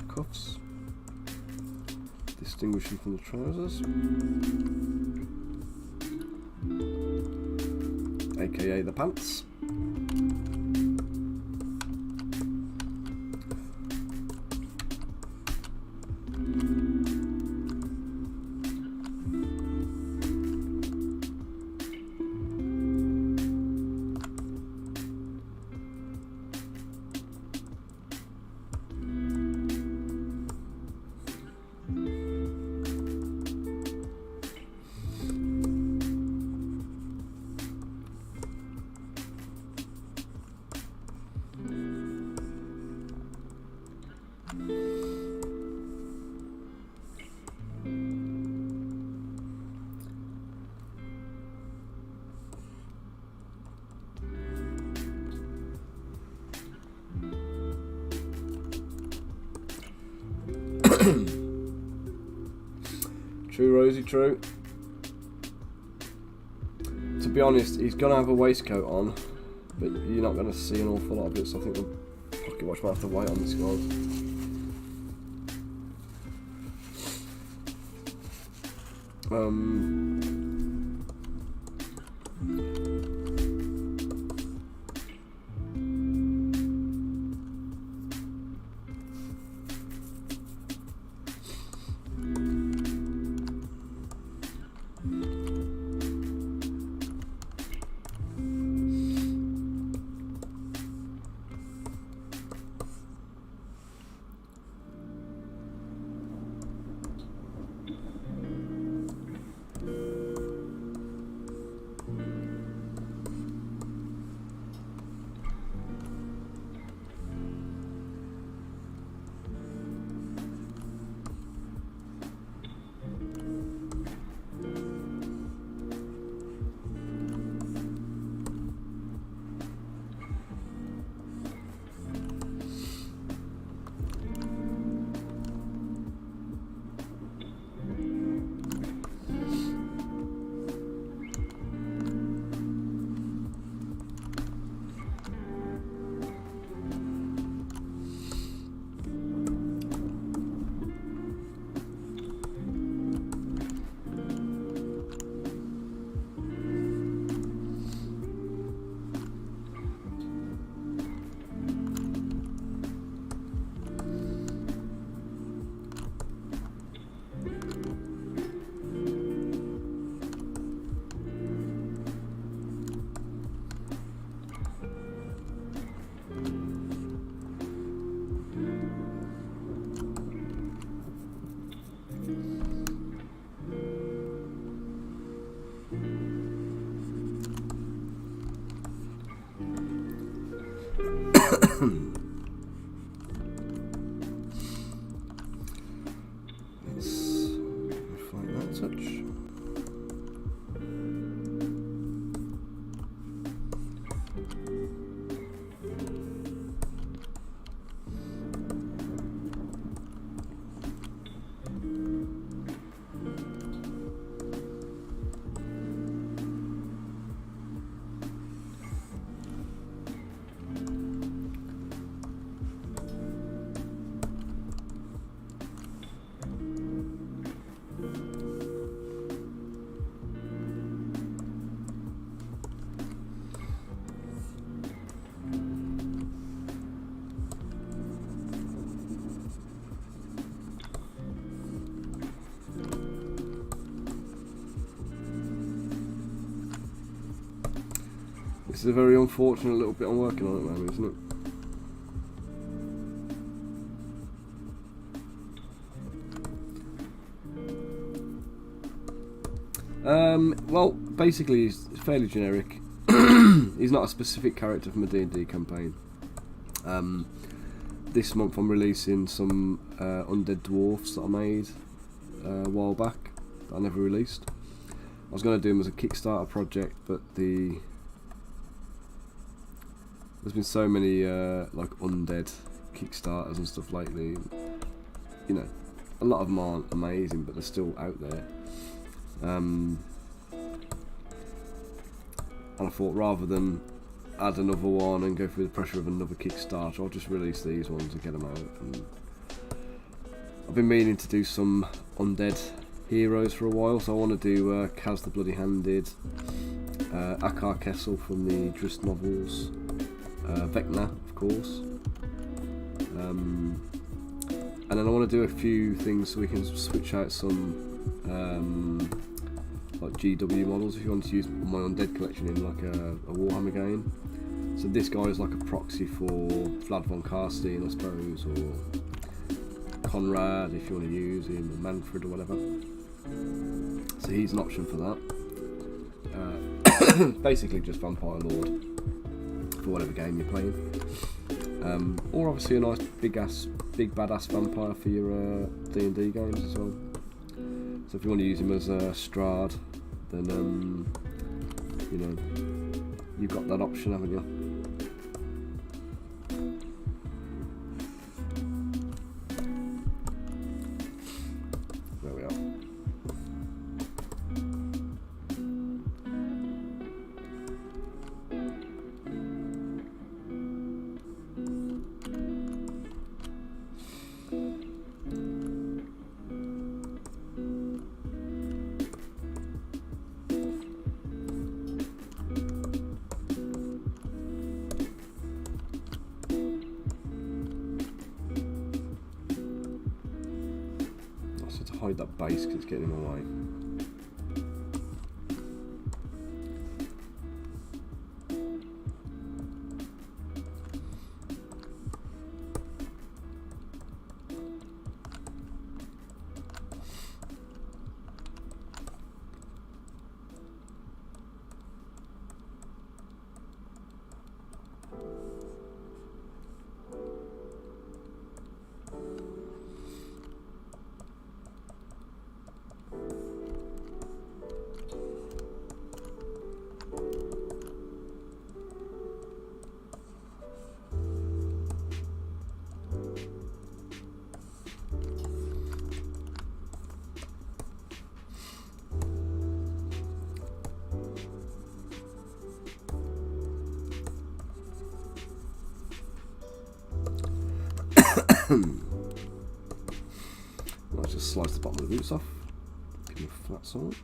cuffs. Distinguish them from the trousers. AKA the pants. True, Rosie, true. To be honest, he's going to have a waistcoat on, but you're not going to see an awful lot of it, so I think the pocket watch might have to wait on this, guys. Let's refine that a touch. This is a very unfortunate little bit I'm working on at the moment, isn't it? Well, basically he's fairly generic. He's not a specific character from a D&D campaign. This month I'm releasing some undead dwarfs that I made a while back that I never released. I was going to do them as a Kickstarter project, but there's been so many like undead Kickstarters and stuff lately. You know, a lot of them aren't amazing, but they're still out there. And I thought, rather than add another one and go through the pressure of another Kickstarter, I'll just release these ones and get them out. And I've been meaning to do some undead heroes for a while, so I want to do Kaz the Bloody Handed, Akar Kessel from the Drist novels, Vecna, of course, and then I want to do a few things so we can switch out some like GW models if you want to use my undead collection in like a Warhammer game. So this guy is like a proxy for Vlad von Karstein, I suppose, or Conrad if you want to use him, or Manfred or whatever. So he's an option for that. Basically just Vampire Lord for whatever game you're playing. Or obviously a nice big badass vampire for your D&D games as well. So if you want to use him as a Strahd, then you know, you've got that option, haven't you? There we are. Hide that base because it's getting in my way. Let's just slice the bottom of the boots off. Give them a flat side.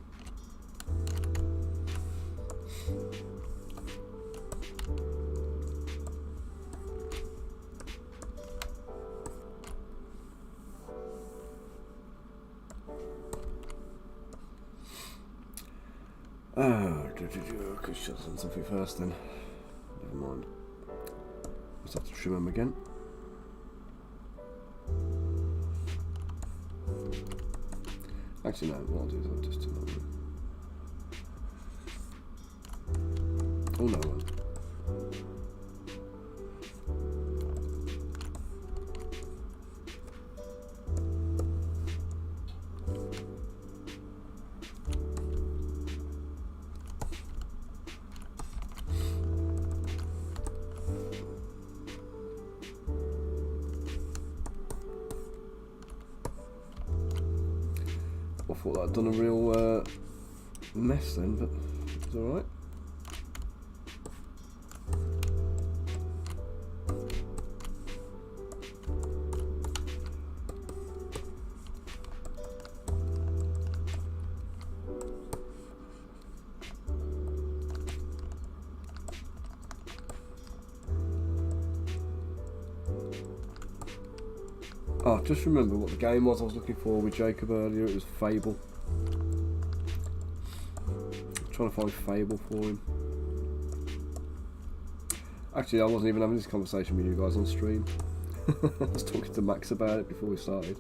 Okay, should have done something first then. Never mind. Just have to trim them again. Actually, no, what I'll do is I'll just do that one. Oh no, one. thought I'd done a real mess then, but it's alright. Oh, just remember what the game was I was looking for with Jacob earlier. It was Fable. I'm trying to find Fable for him. Actually, I wasn't even having this conversation with you guys on stream. I was talking to Max about it before we started.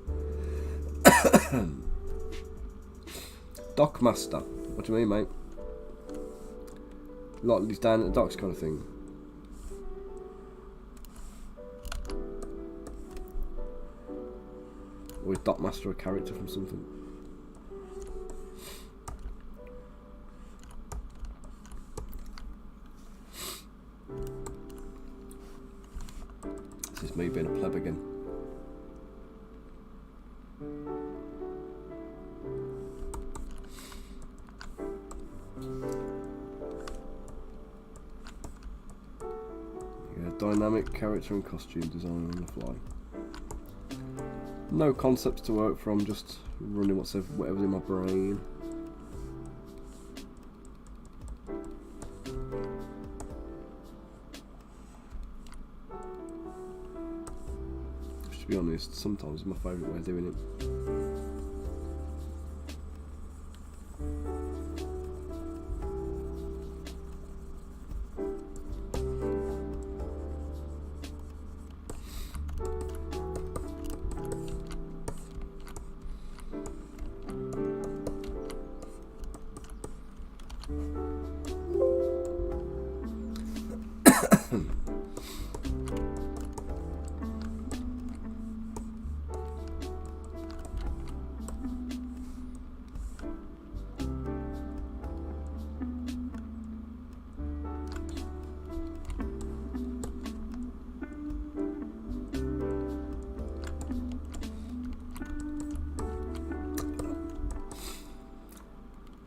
Dockmaster. What do you mean, mate? Like he's down at the docks kind of thing. Or is Dockmaster a character from something? This is me being a pleb again. Yeah, dynamic character and costume design on the fly. No concepts to work from, just running whatever's in my brain. Which, to be honest, sometimes is my favourite way of doing it.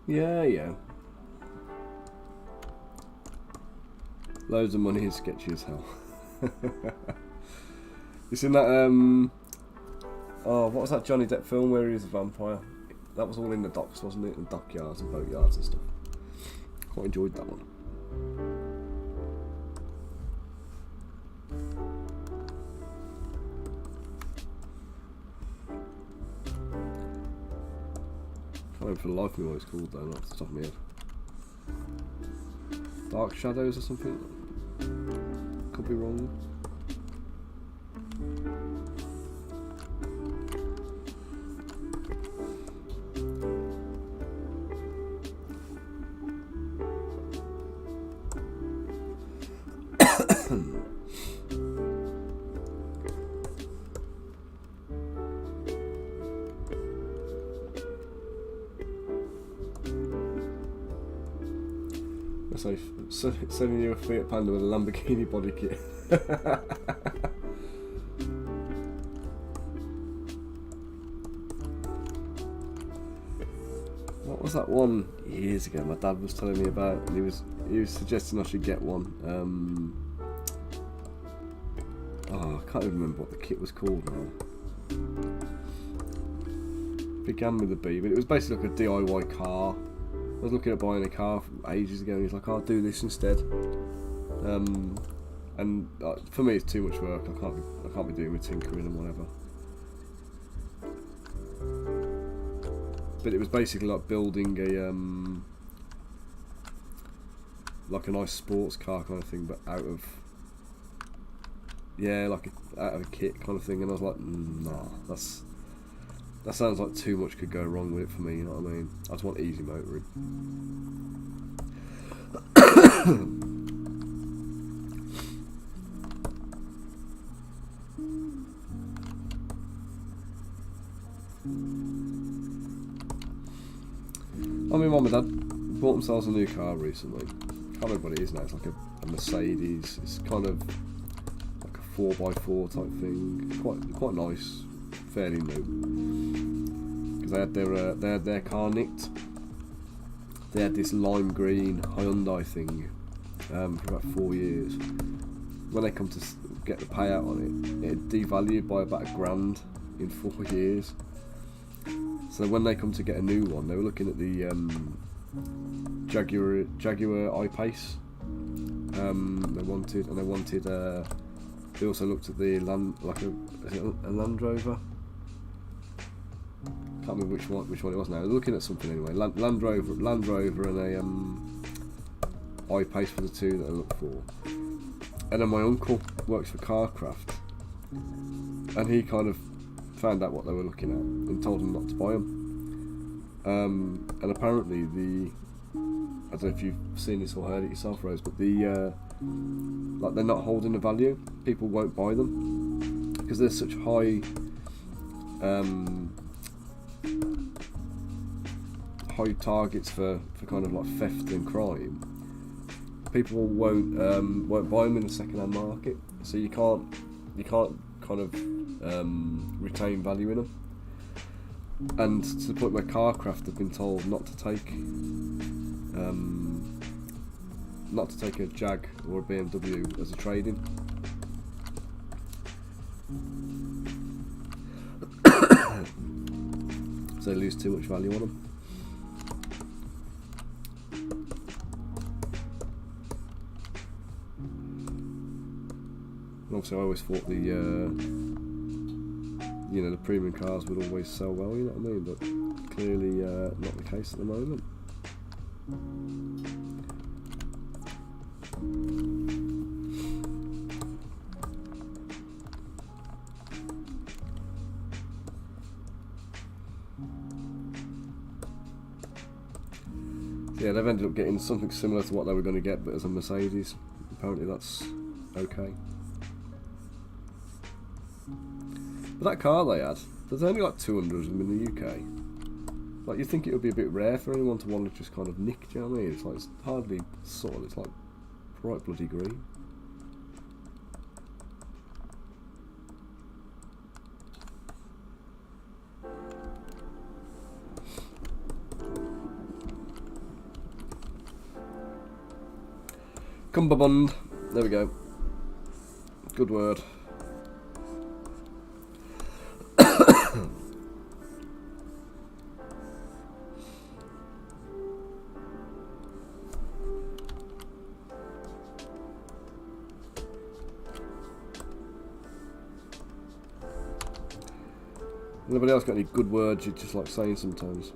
Yeah. Loads of money and sketchy as hell. You seen that, oh, what was that Johnny Depp film where he was a vampire? That was all in the docks, wasn't it? In dockyards and boatyards and stuff. Quite enjoyed that one. I can't remember for the life of me what it's called though, not off the top of my head. Dark Shadows or something? Could be wrong. So sending you a Fiat Panda with a Lamborghini body kit. What was that one years ago my dad was telling me about, and he was suggesting I should get one. Oh, I can't even remember what the kit was called now. Began with a B, but it was basically like a DIY car. I was looking at buying a car ages ago and he's like, I'll do this instead. And for me it's too much work. I can't be doing with tinkering and whatever. But it was basically like building a like a nice sports car kind of thing, but out of a kit kind of thing. And I was like, nah, that sounds like too much could go wrong with it for me, you know what I mean? I just want easy motoring. I mean, Mum and Dad bought themselves a new car recently. I can't remember what it is now. It's like a Mercedes. It's kind of like a 4x4 type thing. Quite nice, fairly new. because they had their car nicked. They had this lime green Hyundai thing for about 4 years. When they come to get the payout on it, it devalued by about $1,000 in 4 years. So when they come to get a new one, they were looking at the Jaguar I-Pace. They also looked at the a Land Rover. Can't remember which one it was now. They're looking at something anyway. Land Rover and a I-Pace for the two that I looked for. And then my uncle works for Carcraft, and he kind of found out what they were looking at and told them not to buy them. And apparently I don't know if you've seen this or heard it yourself, Rose, but they're not holding the value. People won't buy them because there's such high targets for kind of like theft and crime. People won't buy them in the second-hand market, so you can't kind of retain value in them. And to the point where Carcraft have been told not to take a Jag or a BMW as a trade-in. So they lose too much value on them. And obviously I always thought the premium cars would always sell well, you know what I mean? But clearly not the case at the moment. Yeah, they've ended up getting something similar to what they were going to get, but as a Mercedes. Apparently that's okay. But that car they had, there's only like 200 of them in the UK. Like, you'd think it would be a bit rare for anyone to want to just kind of nick, do you know what I mean? It's like, it's hardly solid, it's like bright bloody green. Cumberbund, there we go. Good word. Anybody else got any good words you just like saying sometimes?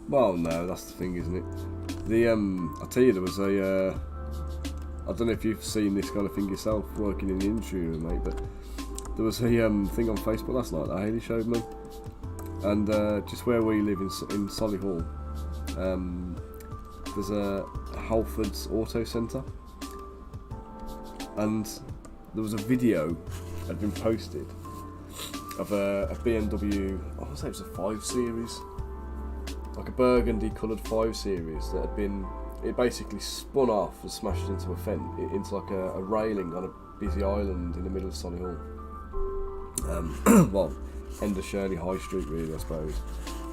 Well, no, that's the thing, isn't it? I'll tell you, there was a, I don't know if you've seen this kind of thing yourself working in the industry, mate, but there was a thing on Facebook last night that Hayley showed me, and just where we live in Solihull, there's a Halfords Auto Centre, and there was a video that had been posted of a BMW, I want to say it was a 5 Series, like a burgundy coloured 5 Series that had been, it basically spun off and smashed into a fence, into like a railing on a busy island in the middle of Solihull. Well, end of Shirley High Street really, I suppose,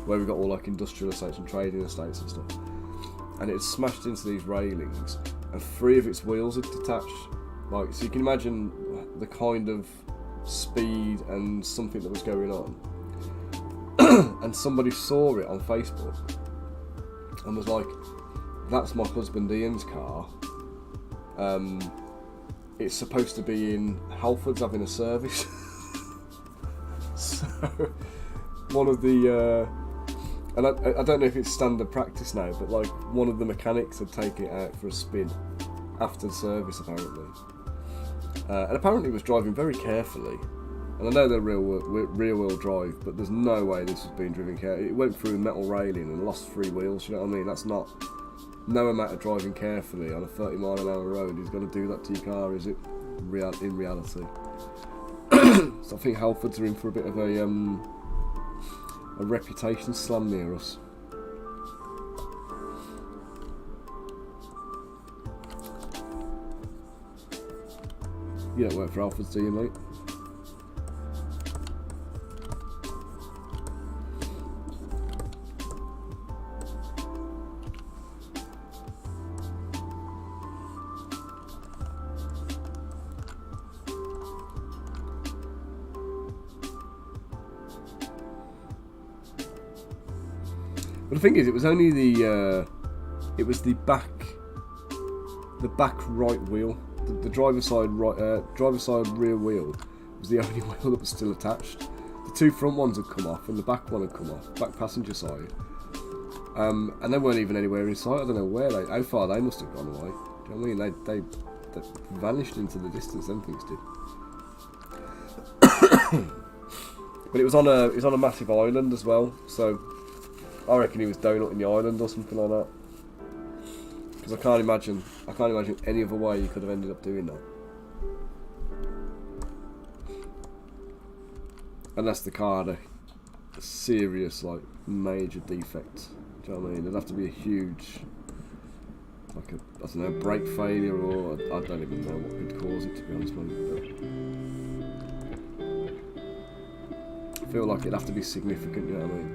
where we've got all like industrial estates and trading estates and stuff. And it had smashed into these railings and 3 of its wheels had detached. Like, so you can imagine the kind of speed and something that was going on. And somebody saw it on Facebook and was like, that's my husband Ian's car. It's supposed to be in Halfords having a service. So one of the and I don't know if it's standard practice now, but like one of the mechanics had taken it out for a spin after the service apparently, and apparently was driving very carefully. And I know they're rear wheel drive, but there's no way this was being driven carefully. It went through a metal railing and lost 3 wheels, you know what I mean? That's not no amount of driving carefully on a 30-mile-an-hour road is going to do that to your car, is it? In reality. So I think Halfords are in for a bit of a reputation slam near us. You don't work for Halfords, do you, mate? But the thing is, it was only the back right wheel, the driver's side rear wheel was the only wheel that was still attached. The two front ones had come off and the back one had come off, back passenger side. And they weren't even anywhere in sight. I don't know how far they must have gone away. Do you know what I mean? They vanished into the distance. Them things did. But it was on a massive island as well, so I reckon he was donutting the island or something like that. Because I can't imagine any other way you could have ended up doing that. Unless the car had a serious, like, major defect. Do you know what I mean? There'd have to be a huge, like a, I don't know, brake failure, or I don't even know what could cause it, to be honest with you. I feel like it'd have to be significant, you know what I mean?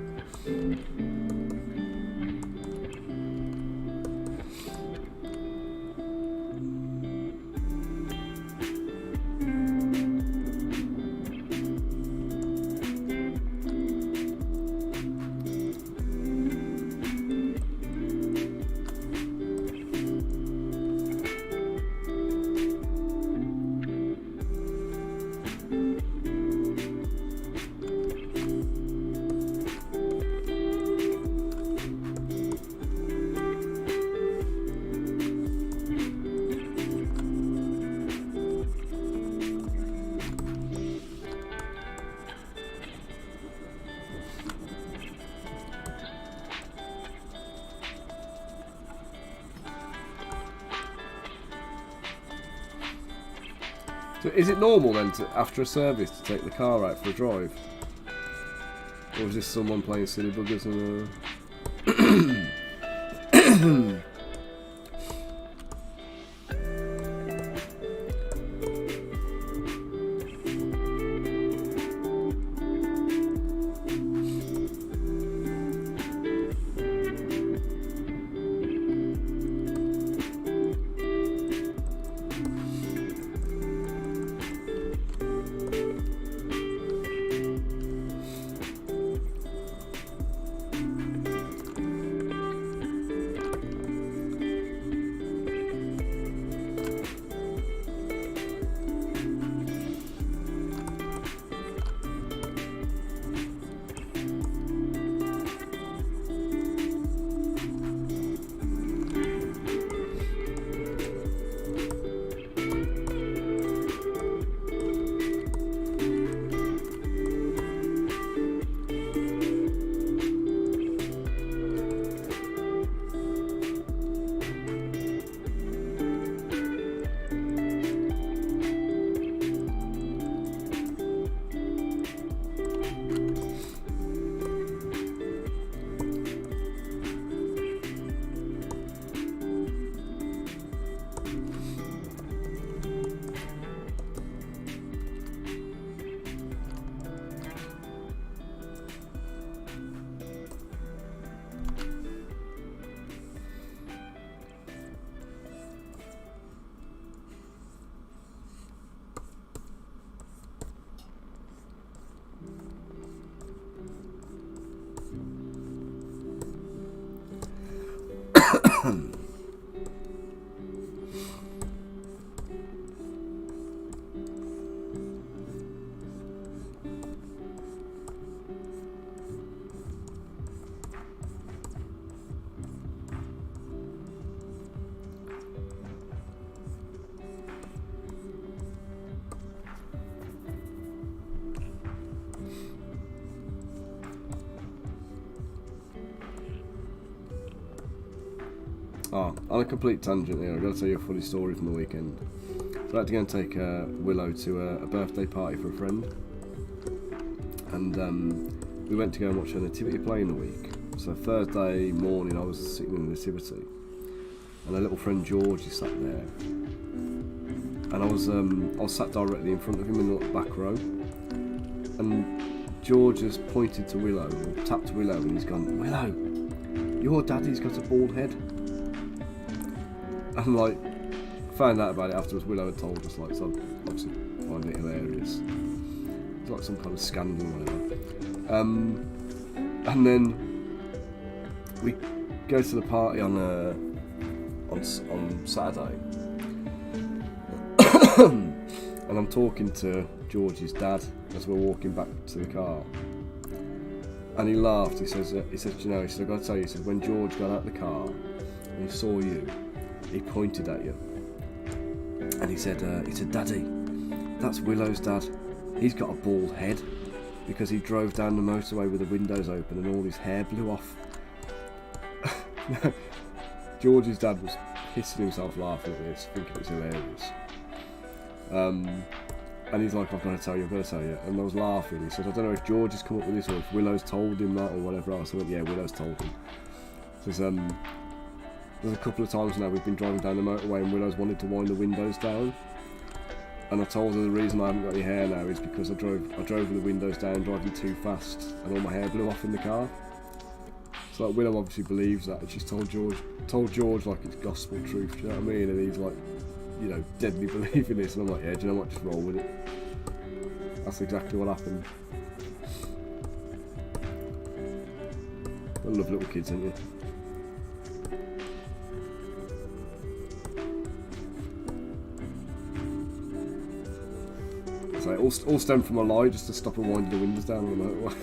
So is it normal then, after a service, to take the car out for a drive? Or is this someone playing silly buggers and Oh, on a complete tangent here, I've got to tell you a funny story from the weekend. So I had to go and take Willow to a birthday party for a friend. And we went to go and watch a nativity play in the week. So Thursday morning I was sitting in the nativity. And a little friend George is sat there. And I was sat directly in front of him in the back row. And George has pointed to Willow, or tapped Willow, and he's gone, "Willow, your daddy's got a bald head." And like, found out about it afterwards. Willow had told us, like, so I obviously find it hilarious. It's like some kind of scandal or whatever. And then we go to the party on Saturday. And I'm talking to George's dad as we're walking back to the car, and he laughed. He says, "You know," he said, "I've got to tell you," he said, "when George got out of the car and he saw you, he pointed at you, and he said, Daddy, that's Willow's dad. He's got a bald head because he drove down the motorway with the windows open and all his hair blew off." George's dad was pissing himself laughing at this, thinking it was hilarious. And he's like, I've got to tell you. And I was laughing. He said, I don't know if George has come up with this or if Willow's told him that or whatever else. I went, yeah, Willow's told him. There's a couple of times now we've been driving down the motorway and Willow's wanted to wind the windows down. And I told her the reason I haven't got any hair now is because I drove with the windows down, driving too fast, and all my hair blew off in the car. So like, Willow obviously believes that, and she's told George like it's gospel truth, do you know what I mean? And he's like, you know, deadly believing this, and I'm like, yeah, do you know what, just roll with it. That's exactly what happened. I love little kids, don't you? So it all stemmed from a lie just to stop her winding the windows down on the motorway.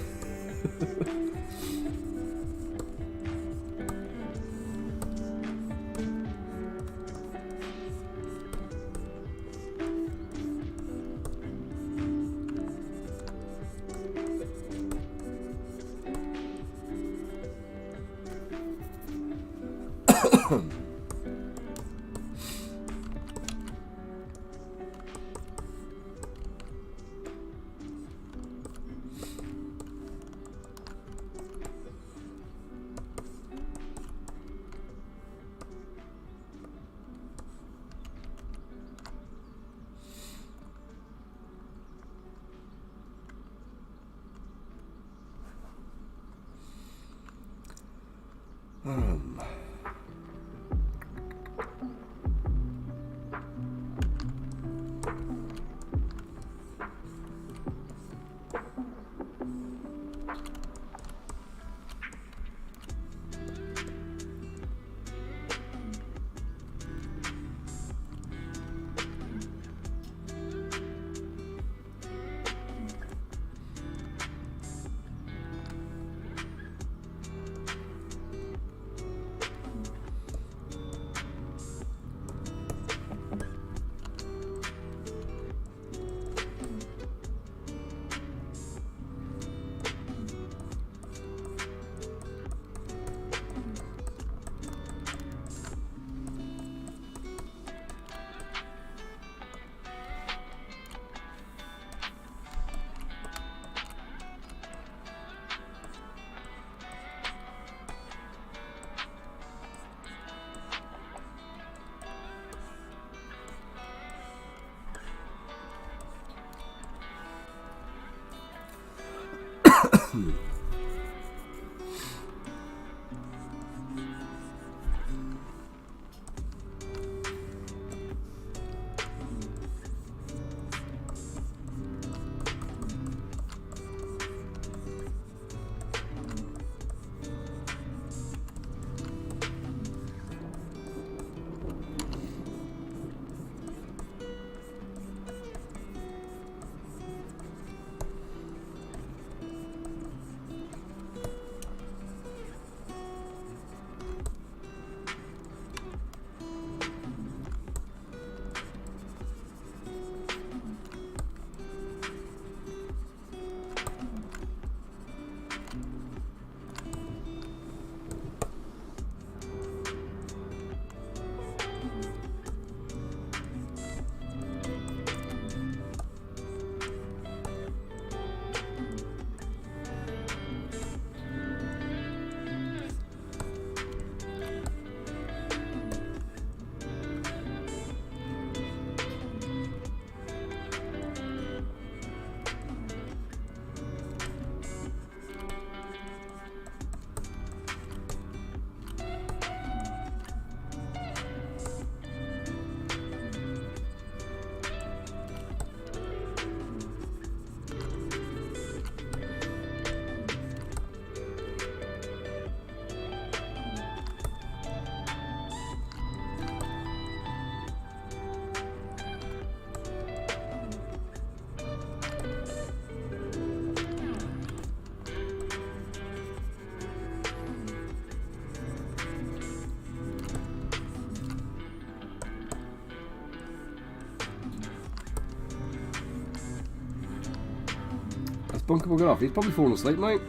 Bunker buggered off. He's probably fallen asleep, mate.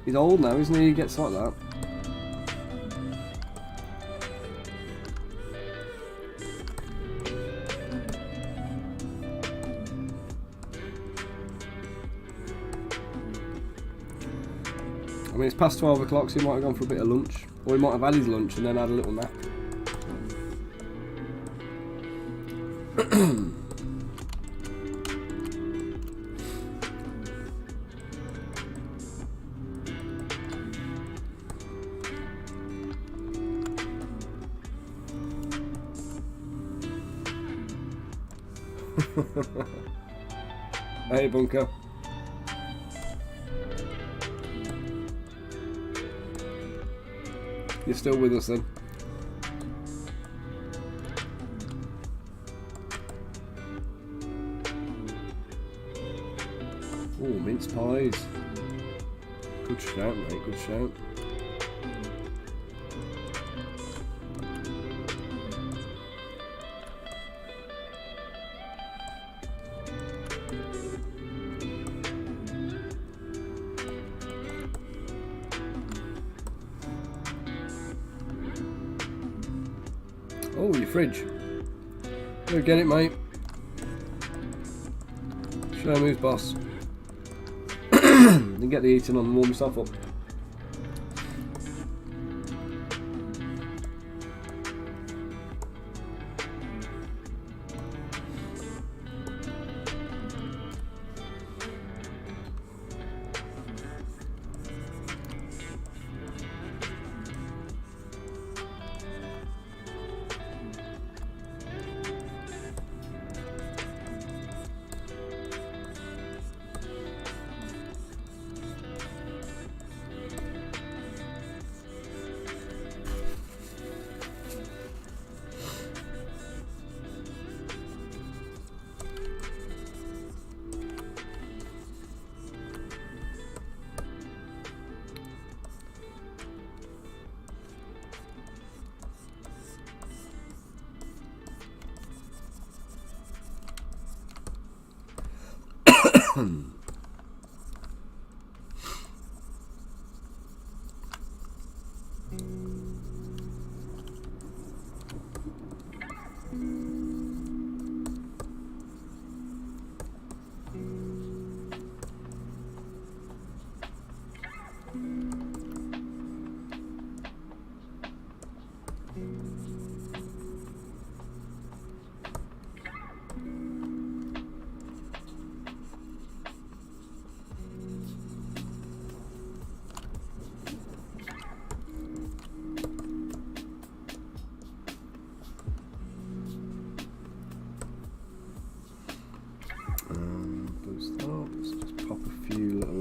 He's old now, isn't he? He gets like that. I mean, it's past 12 o'clock, so he might have gone for a bit of lunch. Or he might have had his lunch and then had a little nap. Hey, Bunker. You're still with us then? Oh, mince pies. Good shout, mate, good shout. Oh, your fridge. Go get it, mate. Show him who's boss. And get the eating on and warm yourself up. Let's just pop a few little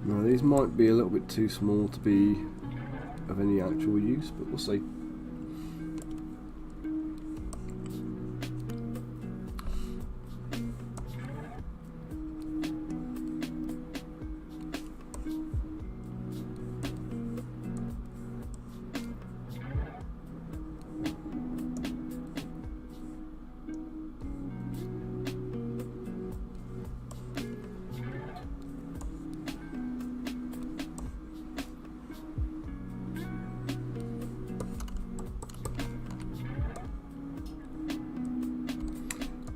Now these might be a little bit too small to be of any actual use, but we'll see.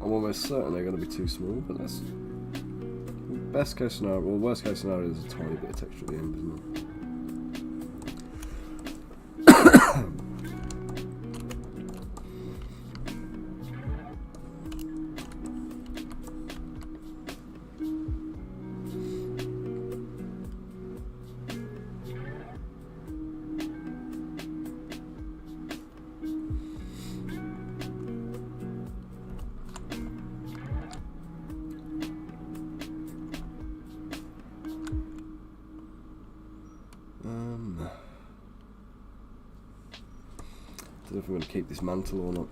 I'm almost certain they're going to be too small, but let's best case scenario, or worst case scenario, is a tiny bit of texture at the end, isn't it? I don't know if I'm going to keep this mantle or not.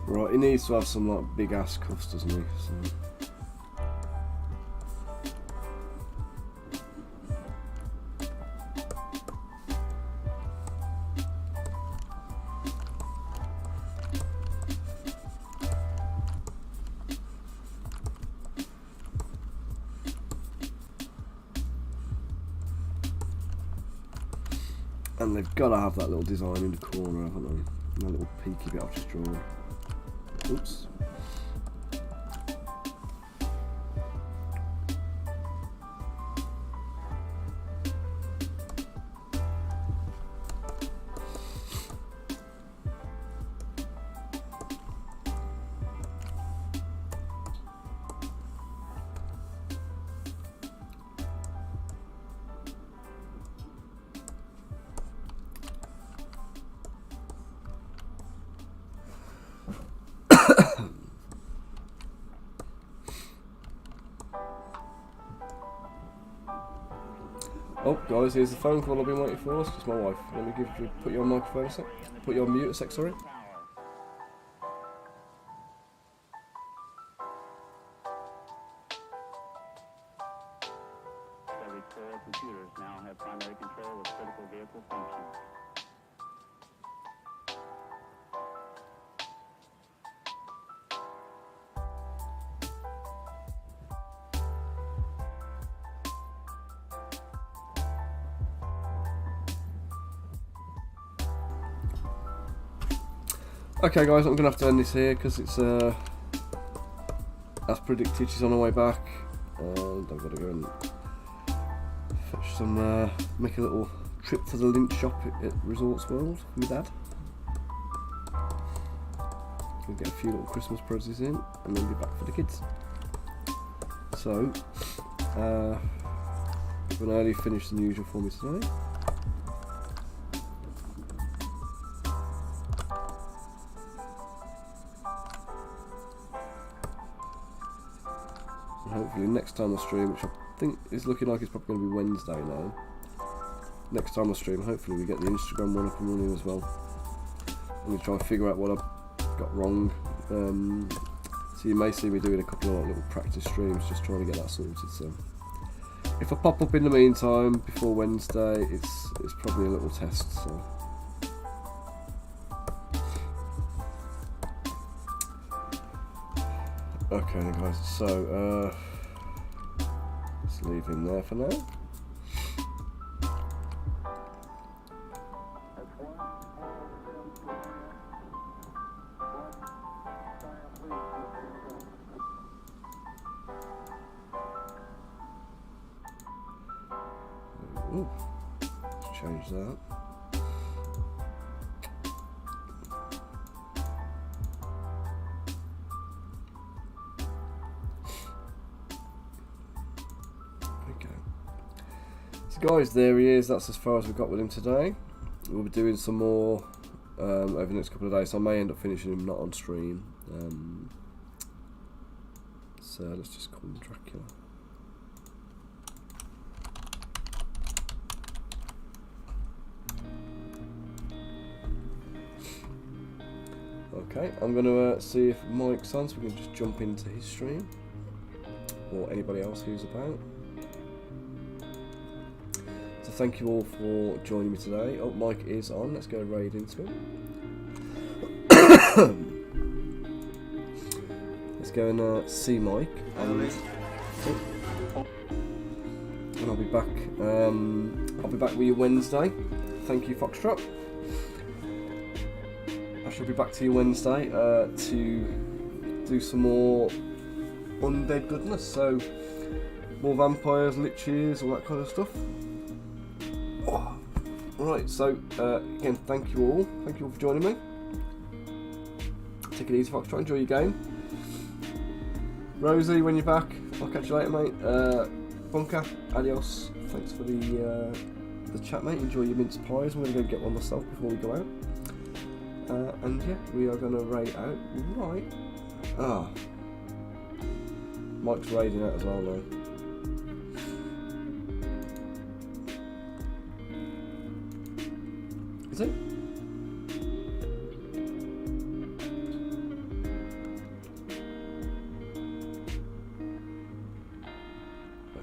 Right, he needs to have some like big ass cuffs, doesn't he? So. And they've got to have that little design in the corner, haven't they? That little peaky bit I've just drawn. Oops. Oh, guys, here's the phone call I've been waiting for. It's just my wife. Let me put you on microphone a sec. Put you on mute a sec, sorry. Every core computers now have primary control of critical vehicle functions. Okay, guys, I'm gonna have to end this here because it's as predicted. She's on her way back, and I've got to go and fetch some, make a little trip to the link shop at Resorts World with my dad. Gonna get a few little Christmas presents in, and then be back for the kids. So, I've been early finished than usual for me today. Hopefully next time I stream, which I think is looking like it's probably going to be Wednesday now. Next time I stream, hopefully we get the Instagram one up and running as well. I'm going to try and figure out what I've got wrong. So you may see me doing a couple of little practice streams, just trying to get that sorted. So if I pop up in the meantime before Wednesday, it's probably a little test. So. Okay then guys, so let's leave him there for now. Ooh, let's change that. guys, there he is. That's as far as we've got with him today. We'll be doing some more over the next couple of days, so I may end up finishing him not on stream. So let's just call him Dracula. Okay, I'm going to see if Mike's on, so we can just jump into his stream, or anybody else who's about. So thank you all for joining me today. Oh, Mike is on. Let's go raid into him. Let's go and see Mike, and I'll be back. I'll be back with you Wednesday. Thank you, Foxtrot. I shall be back to you Wednesday to do some more undead goodness. So more vampires, liches, all that kind of stuff. Oh. Right. So again, thank you all. Thank you all for joining me. Take it easy, Foxtrot. Enjoy your game. Rosie, when you're back, I'll catch you later, mate. Bunker, adios. Thanks for the chat, mate. Enjoy your mince pies. I'm going to go get one myself before we go out. And yeah, we are going to raid out right. Ah, Mike's raiding out as well now. Is it?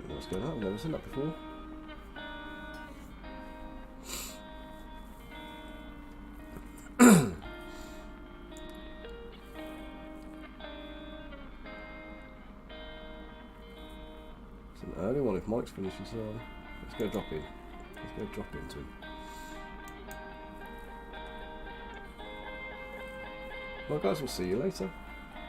What's going on? I've never seen that before. It's an early one if Mike's finishing, so let's go drop in. Let's go drop into him. Well guys, we'll see you later.